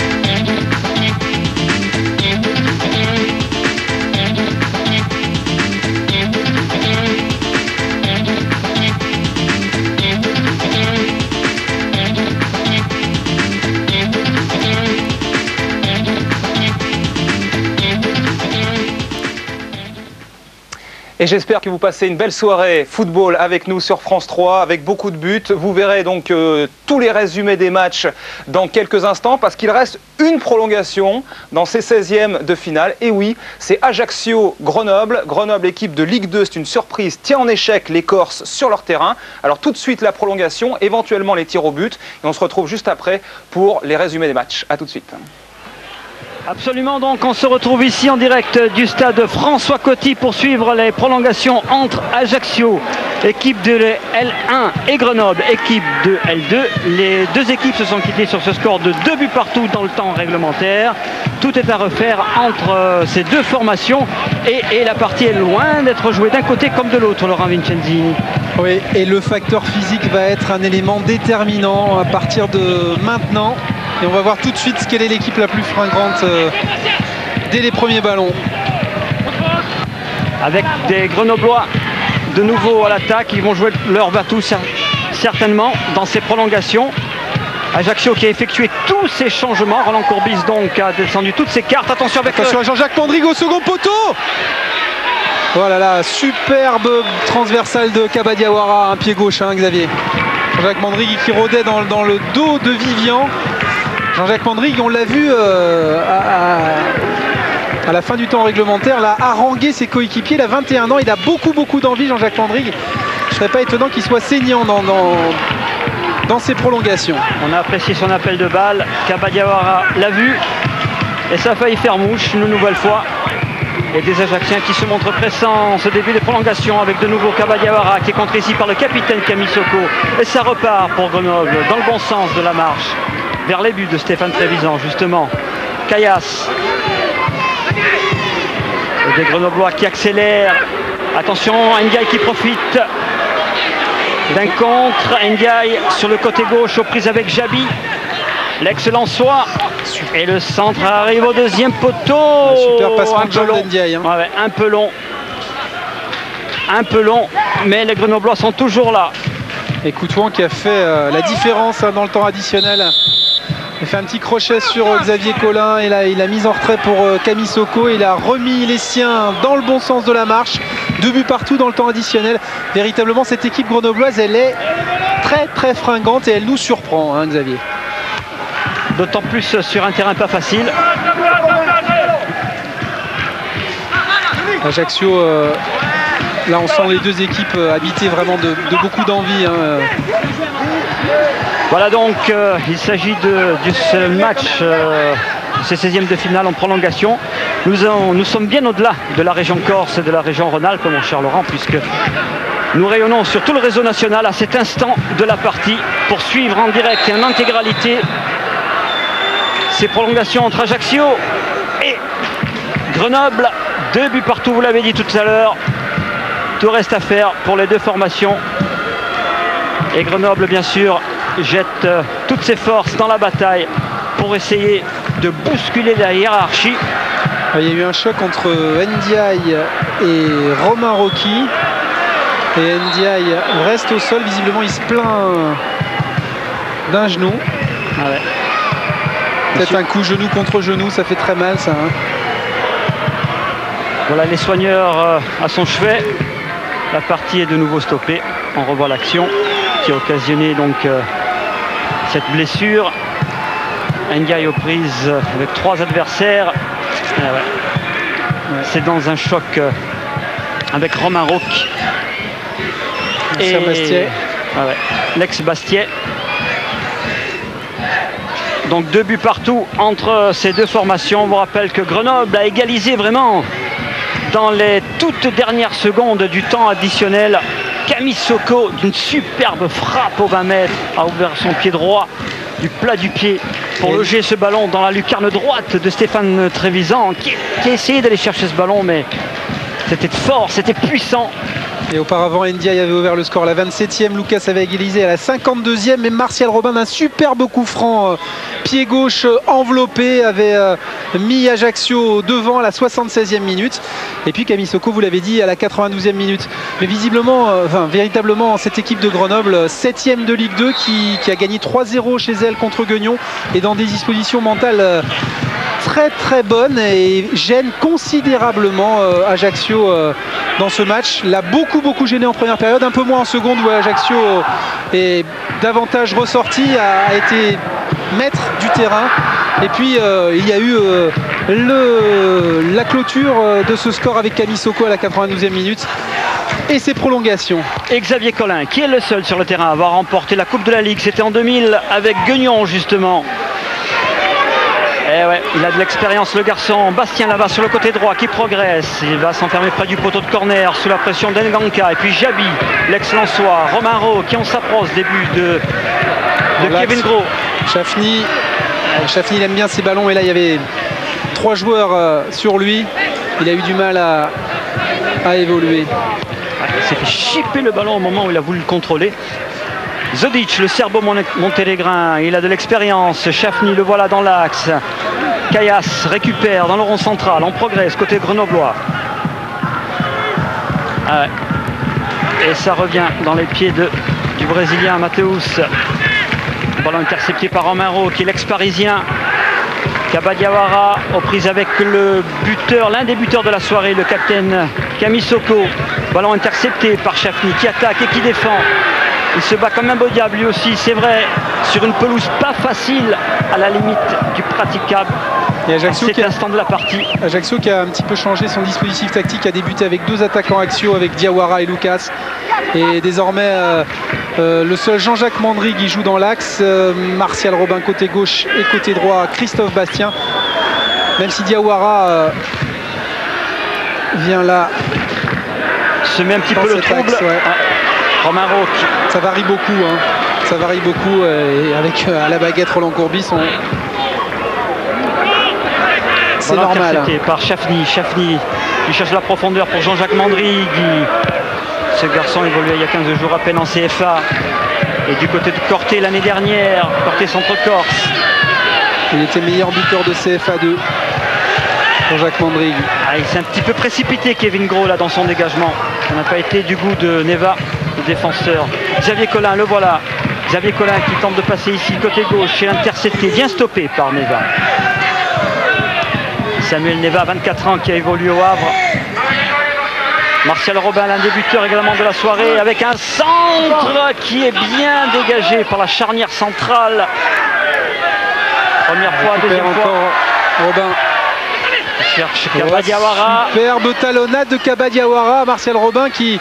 Et j'espère que vous passez une belle soirée football avec nous sur France 3, avec beaucoup de buts. Vous verrez donc tous les résumés des matchs dans quelques instants, parce qu'il reste une prolongation dans ces 16e de finale. Et oui, c'est Ajaccio-Grenoble. Grenoble, équipe de Ligue 2, c'est une surprise, tient en échec les Corses sur leur terrain. Alors tout de suite la prolongation, éventuellement les tirs au but. Et on se retrouve juste après pour les résumés des matchs. A tout de suite. Absolument, donc on se retrouve ici en direct du stade François Coty pour suivre les prolongations entre Ajaccio, équipe de L1, et Grenoble, équipe de L2. Les deux équipes se sont quittées sur ce score de 2 buts partout dans le temps réglementaire. Tout est à refaire entre ces deux formations et la partie est loin d'être jouée d'un côté comme de l'autre, Laurent Vincenzini. Oui, et le facteur physique va être un élément déterminant à partir de maintenant. Et on va voir tout de suite quelle est l'équipe la plus fringante dès les premiers ballons. Avec des Grenoblois de nouveau à l'attaque, ils vont jouer leur batou certainement dans ces prolongations. Ajaccio qui a effectué tous ces changements. Roland Courbis donc a descendu toutes ses cartes. Attention avec à Jean-Jacques Mandrig au second poteau. Voilà là, superbe transversale de Kabadiawara, un pied gauche, hein, Xavier. Jean-Jacques Mandrig qui rôdait dans le dos de Vivian. Jean-Jacques Mandrig, on l'a vu à la fin du temps réglementaire, là, haranguer ses coéquipiers. Il a 21 ans, il a beaucoup d'envie, Jean-Jacques Mandrig. Je ne serais pas étonnant qu'il soit saignant dans ses prolongations. On a apprécié son appel de balle. Kabadiawara l'a vu et ça a failli faire mouche une nouvelle fois. Et des Ajacciens qui se montrent pressants en ce début de prolongation avec de nouveau Kabadiawara qui est contré ici par le capitaine Camille Soko. Et ça repart pour Grenoble dans le bon sens de la marche. Vers les buts de Stéphane Trévisan justement. Caillasse. Et des Grenoblois qui accélèrent. Attention, Ndiaye qui profite d'un contre. Ndiaye sur le côté gauche aux prises avec Jabi. L'excellent soi. Et le centre arrive au deuxième poteau. Super passement de jambe d'Ndiaye. Ouais, un peu long. Un peu long. Mais les Grenoblois sont toujours là. Et Coutouan qui a fait la différence dans le temps additionnel. Il a fait un petit crochet sur Xavier Collin et là il a mis en retrait pour Camille Soko. Il a remis les siens dans le bon sens de la marche. 2 buts partout dans le temps additionnel. Véritablement cette équipe grenobloise, elle est très fringante et elle nous surprend, hein, Xavier. D'autant plus sur un terrain pas facile. Ajaccio, là on sent les deux équipes habitées vraiment de beaucoup d'envie. Hein. Voilà donc, il s'agit de ce match, ces 16e de finale en prolongation. Nous sommes bien au-delà de la région Corse et de la région Rhône-Alpes, mon cher Laurent, puisque nous rayonnons sur tout le réseau national à cet instant de la partie pour suivre en direct et en intégralité ces prolongations entre Ajaccio et Grenoble. 2 buts partout, vous l'avez dit tout à l'heure. Tout reste à faire pour les deux formations. Et Grenoble, bien sûr, jette toutes ses forces dans la bataille pour essayer de bousculer la hiérarchie. Il y a eu un choc entre Ndiaye et Romain Rocky. Et Ndiaye reste au sol. Visiblement, il se plaint d'un genou. Ah ouais. Peut-être un coup genou contre genou, ça fait très mal ça. Hein. Voilà les soigneurs à son chevet. La partie est de nouveau stoppée. On revoit l'action qui a occasionné donc cette blessure. Ndiaye aux prises avec 3 adversaires. Ah ouais. Ouais. C'est dans un choc avec Romain Roque et ah ouais, l'ex-Bastiais. Donc 2 buts partout entre ces deux formations. On vous rappelle que Grenoble a égalisé vraiment dans les toutes dernières secondes du temps additionnel. Camille Soko d'une superbe frappe au 20 mètres a ouvert son pied droit du plat du pied pour loger ce ballon dans la lucarne droite de Stéphane Trévisan qui a essayé d'aller chercher ce ballon, mais c'était fort, c'était puissant. Et auparavant, Ndiaye avait ouvert le score à la 27e, Lucas avait égalisé à la 52e, mais Martial Robin d'un superbe coup franc, pied gauche enveloppé, avait mis Ajaccio devant à la 76e minute. Et puis Camille Soko, vous l'avez dit, à la 92e minute. Mais visiblement, véritablement, cette équipe de Grenoble, 7e de Ligue 2, qui a gagné 3-0 chez elle contre Guignon, et dans des dispositions mentales très bonnes, et gêne considérablement Ajaccio dans ce match. L'a beaucoup gêné en première période, un peu moins en seconde où Ajaccio est davantage ressorti, a été maître du terrain. Et puis il y a eu la clôture de ce score avec Camille Soko à la 92e minute et ses prolongations. Et Xavier Collin, qui est le seul sur le terrain à avoir remporté la Coupe de la Ligue, c'était en 2000 avec Guignon justement. Eh ouais, il a de l'expérience le garçon. Bastien là-bas sur le côté droit qui progresse. Il va s'enfermer près du poteau de corner sous la pression d'Enganka. Et puis Jabi, l'excellent soir. Romain Rowe qui on s'approche des buts de Kevin Gros. Chafny il aime bien ses ballons, et là il y avait 3 joueurs sur lui. Il a eu du mal à évoluer. Il s'est fait chipper le ballon au moment où il a voulu le contrôler. Zodic, le serbo-monténégrin, il a de l'expérience. Chafny, le voilà dans l'axe. Caillasse récupère dans le rond central. On progresse côté grenoblois. Et ça revient dans les pieds du Brésilien Mateus. Ballon intercepté par Romain Rowe, qui est l'ex-parisien. Kabadiawara aux prises avec le buteur, l'un des buteurs de la soirée, le capitaine Camille Soko. Ballon intercepté par Chafny qui attaque et qui défend. Il se bat comme un beau diable lui aussi, c'est vrai, sur une pelouse pas facile, à la limite du praticable. Et Ajaccio cet instant de la partie. Ajaccio qui a un petit peu changé son dispositif tactique, a débuté avec 2 attaquants axiaux avec Diawara et Lucas. Et désormais le seul Jean-Jacques Mandry qui joue dans l'axe, Martial Robin côté gauche et côté droit Christophe Bastien. Même si Diawara vient là. Se met un petit peu le trouble. Ouais. Romain Roque. Ça varie beaucoup, hein. Ça varie beaucoup, et avec à la baguette Roland Courbis, c'est normal. Par Chafny qui cherche la profondeur pour Jean-Jacques Mandry. Ce garçon évoluait il y a 15 jours à peine en CFA. Et du côté de Corté l'année dernière, Corté Centre-Corse. Il était meilleur buteur de CFA 2. Jean-Jacques Mandry. Il s'est un petit peu précipité Kevin Gros là dans son dégagement. Ça n'a pas été du goût de Neva, le défenseur. Xavier Collin, le voilà. Xavier Collin qui tente de passer ici côté gauche et intercepté, bien stoppé par Neva. Samuel Neva, 24 ans, qui a évolué au Havre. Martial Robin, l'un des buteurs également de la soirée, avec un centre qui est bien dégagé par la charnière centrale. Première fois, deuxième fois. Robin. Cherche Kabadiawara. Superbe talonnade de Kabadiawara. Martial Robin qui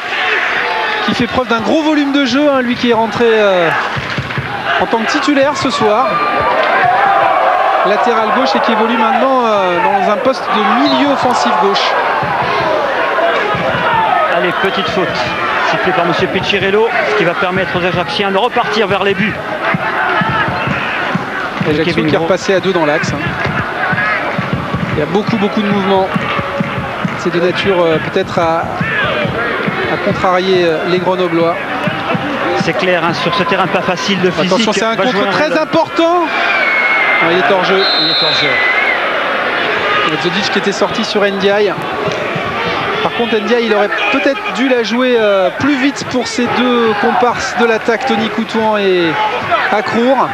fait preuve d'un gros volume de jeu, hein, lui qui est rentré en tant que titulaire ce soir. Latéral gauche et qui évolue maintenant dans un poste de milieu offensif gauche. Allez, petite faute sifflée par M. Pichirello, ce qui va permettre aux Ajacciens de repartir vers les buts. Ajaccio qui est repassé à 2 dans l'axe. Il y a beaucoup de mouvements. C'est de nature peut-être à contrarier les Grenoblois. C'est clair, hein, sur ce terrain pas facile de physique. Attention, c'est un contre très important. Non, il est hors jeu. Il est hors jeu. Zodic qui était sorti sur Ndiaye. Par contre, Ndiaye, il aurait peut-être dû la jouer plus vite pour ses deux comparses de l'attaque, Tony Coutouan et Akrour.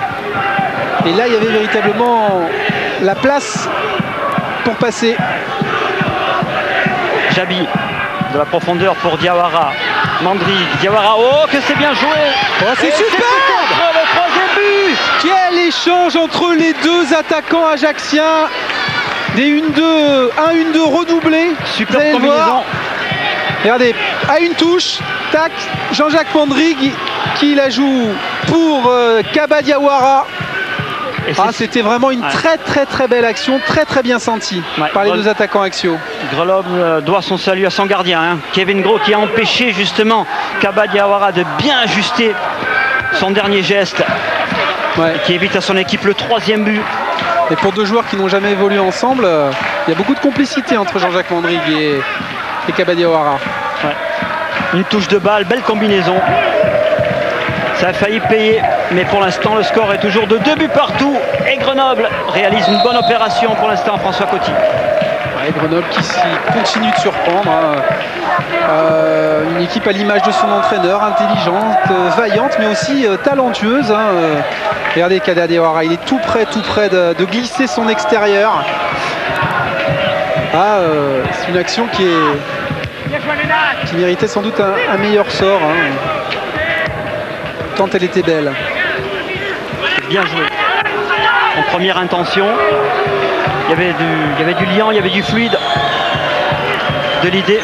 Et là, il y avait véritablement la place pour passer. Jabi, de la profondeur pour Diawara. Mandry, Diawara, oh que c'est bien joué. Oh, c'est super. Le troisième but. Quel échange entre les deux attaquants ajacciens. Des 1-1-2 redoublés. Super combinaison. Regardez, à une touche, tac, Jean-Jacques Mandry qui la joue pour Kaba Diawara. C'était vraiment une très belle action, très bien sentie par les deux attaquants axiaux. Grenoble doit son salut à son gardien, hein. Kevin Gros, qui a empêché justement Kaba Diawara de bien ajuster son dernier geste, et qui évite à son équipe le troisième but. Et pour deux joueurs qui n'ont jamais évolué ensemble, il y a beaucoup de complicité entre Jean-Jacques Mandry et Kaba Diawara. Une touche de balle, belle combinaison. Ça a failli payer, mais pour l'instant le score est toujours de 2 buts partout. Et Grenoble réalise une bonne opération pour l'instant, François Coty. Grenoble qui continue de surprendre. Une équipe à l'image de son entraîneur, intelligente, vaillante, mais aussi talentueuse. Regardez Kaba Diawara, il est tout près de glisser son extérieur. C'est une action qui méritait sans doute un meilleur sort. Tant elle était belle. Bien joué. En première intention, il y avait du liant, il y avait du fluide, de l'idée.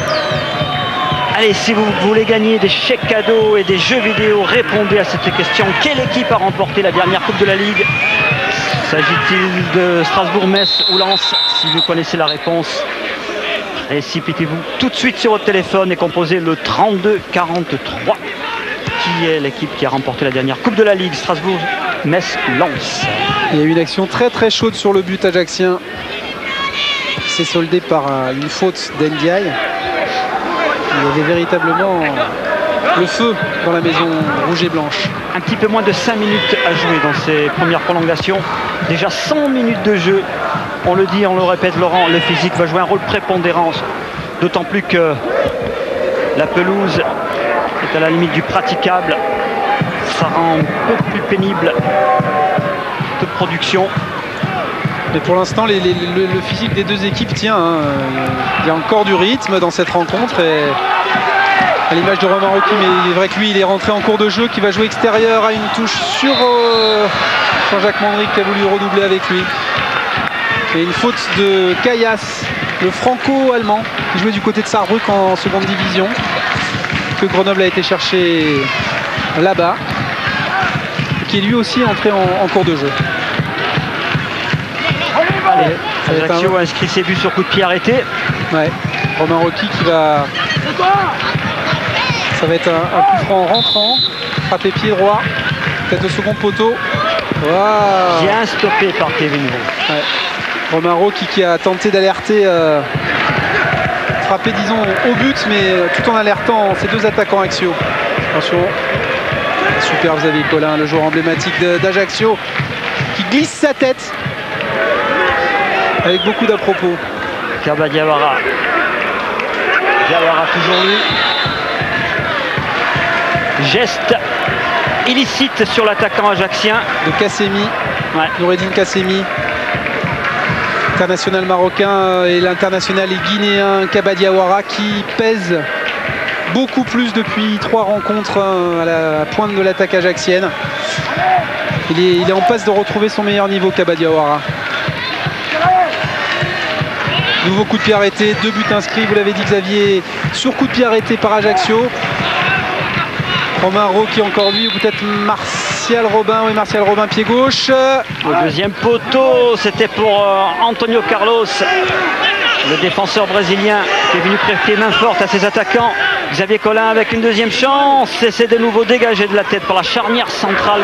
Allez, si vous voulez gagner des chèques cadeaux et des jeux vidéo, répondez à cette question. Quelle équipe a remporté la dernière Coupe de la Ligue? S'agit-il de Strasbourg-Metz ou Lens? Si vous connaissez la réponse, précipitez-vous tout de suite sur votre téléphone et composez le 32-43. Qui est l'équipe qui a remporté la dernière Coupe de la Ligue? Strasbourg, Metz, Lens. Il y a eu une action très chaude sur le but ajaccien. C'est soldé par une faute d'Ndiaye. Il y avait véritablement le feu dans la maison rouge et blanche. Un petit peu moins de 5 minutes à jouer dans ces premières prolongations. Déjà 100 minutes de jeu. On le dit, on le répète, Laurent, le physique va jouer un rôle prépondérant. D'autant plus que la pelouse est à la limite du praticable. Ça rend un peu plus pénible de production. Mais pour l'instant, le physique des deux équipes tient. Il y a encore du rythme dans cette rencontre. Et à l'image de Romain Rocky, mais il est vrai que lui, il est rentré en cours de jeu, qui va jouer extérieur à une touche sur Jean-Jacques Mandry qui a voulu redoubler avec lui. Et une faute de Caillasse, le franco-allemand, qui jouait du côté de Sarrebruck en seconde division, que Grenoble a été chercher là-bas, qui est lui aussi entré en cours de jeu. Allez, Ajaccio a inscrit ses buts sur coup de pied arrêté. Romain Rocky qui va... Ça va être un coup franc rentrant, frappé pied droit, peut-être au second poteau. Bien stoppé par Kevin Gros. Romain Rocky qui a tenté d'alerter, frapper disons au but, mais tout en alertant ses deux attaquants axiaux. Attention, super Xavier Collin, le joueur emblématique d'Ajaccio, qui glisse sa tête avec beaucoup d'à-propos. Kaba Diawara. Diawara toujours lui. Geste illicite sur l'attaquant ajaccien. De Kassemi, Noureddine Kassemi. International marocain et l'international guinéen Kaba Diawara qui pèse beaucoup plus depuis 3 rencontres à la pointe de l'attaque ajaccienne. Il est en passe de retrouver son meilleur niveau, Kaba Diawara. Nouveau coup de pied arrêté, 2 buts inscrits, vous l'avez dit Xavier, sur coup de pied arrêté par Ajaccio. Romain Rocky encore lui, ou peut-être Martial Robin, oui Martial Robin pied gauche. Le deuxième poteau, c'était pour Antonio Carlos, le défenseur brésilien qui est venu prêter main forte à ses attaquants. Xavier Collin avec une deuxième chance et c'est de nouveau dégagé de la tête par la charnière centrale.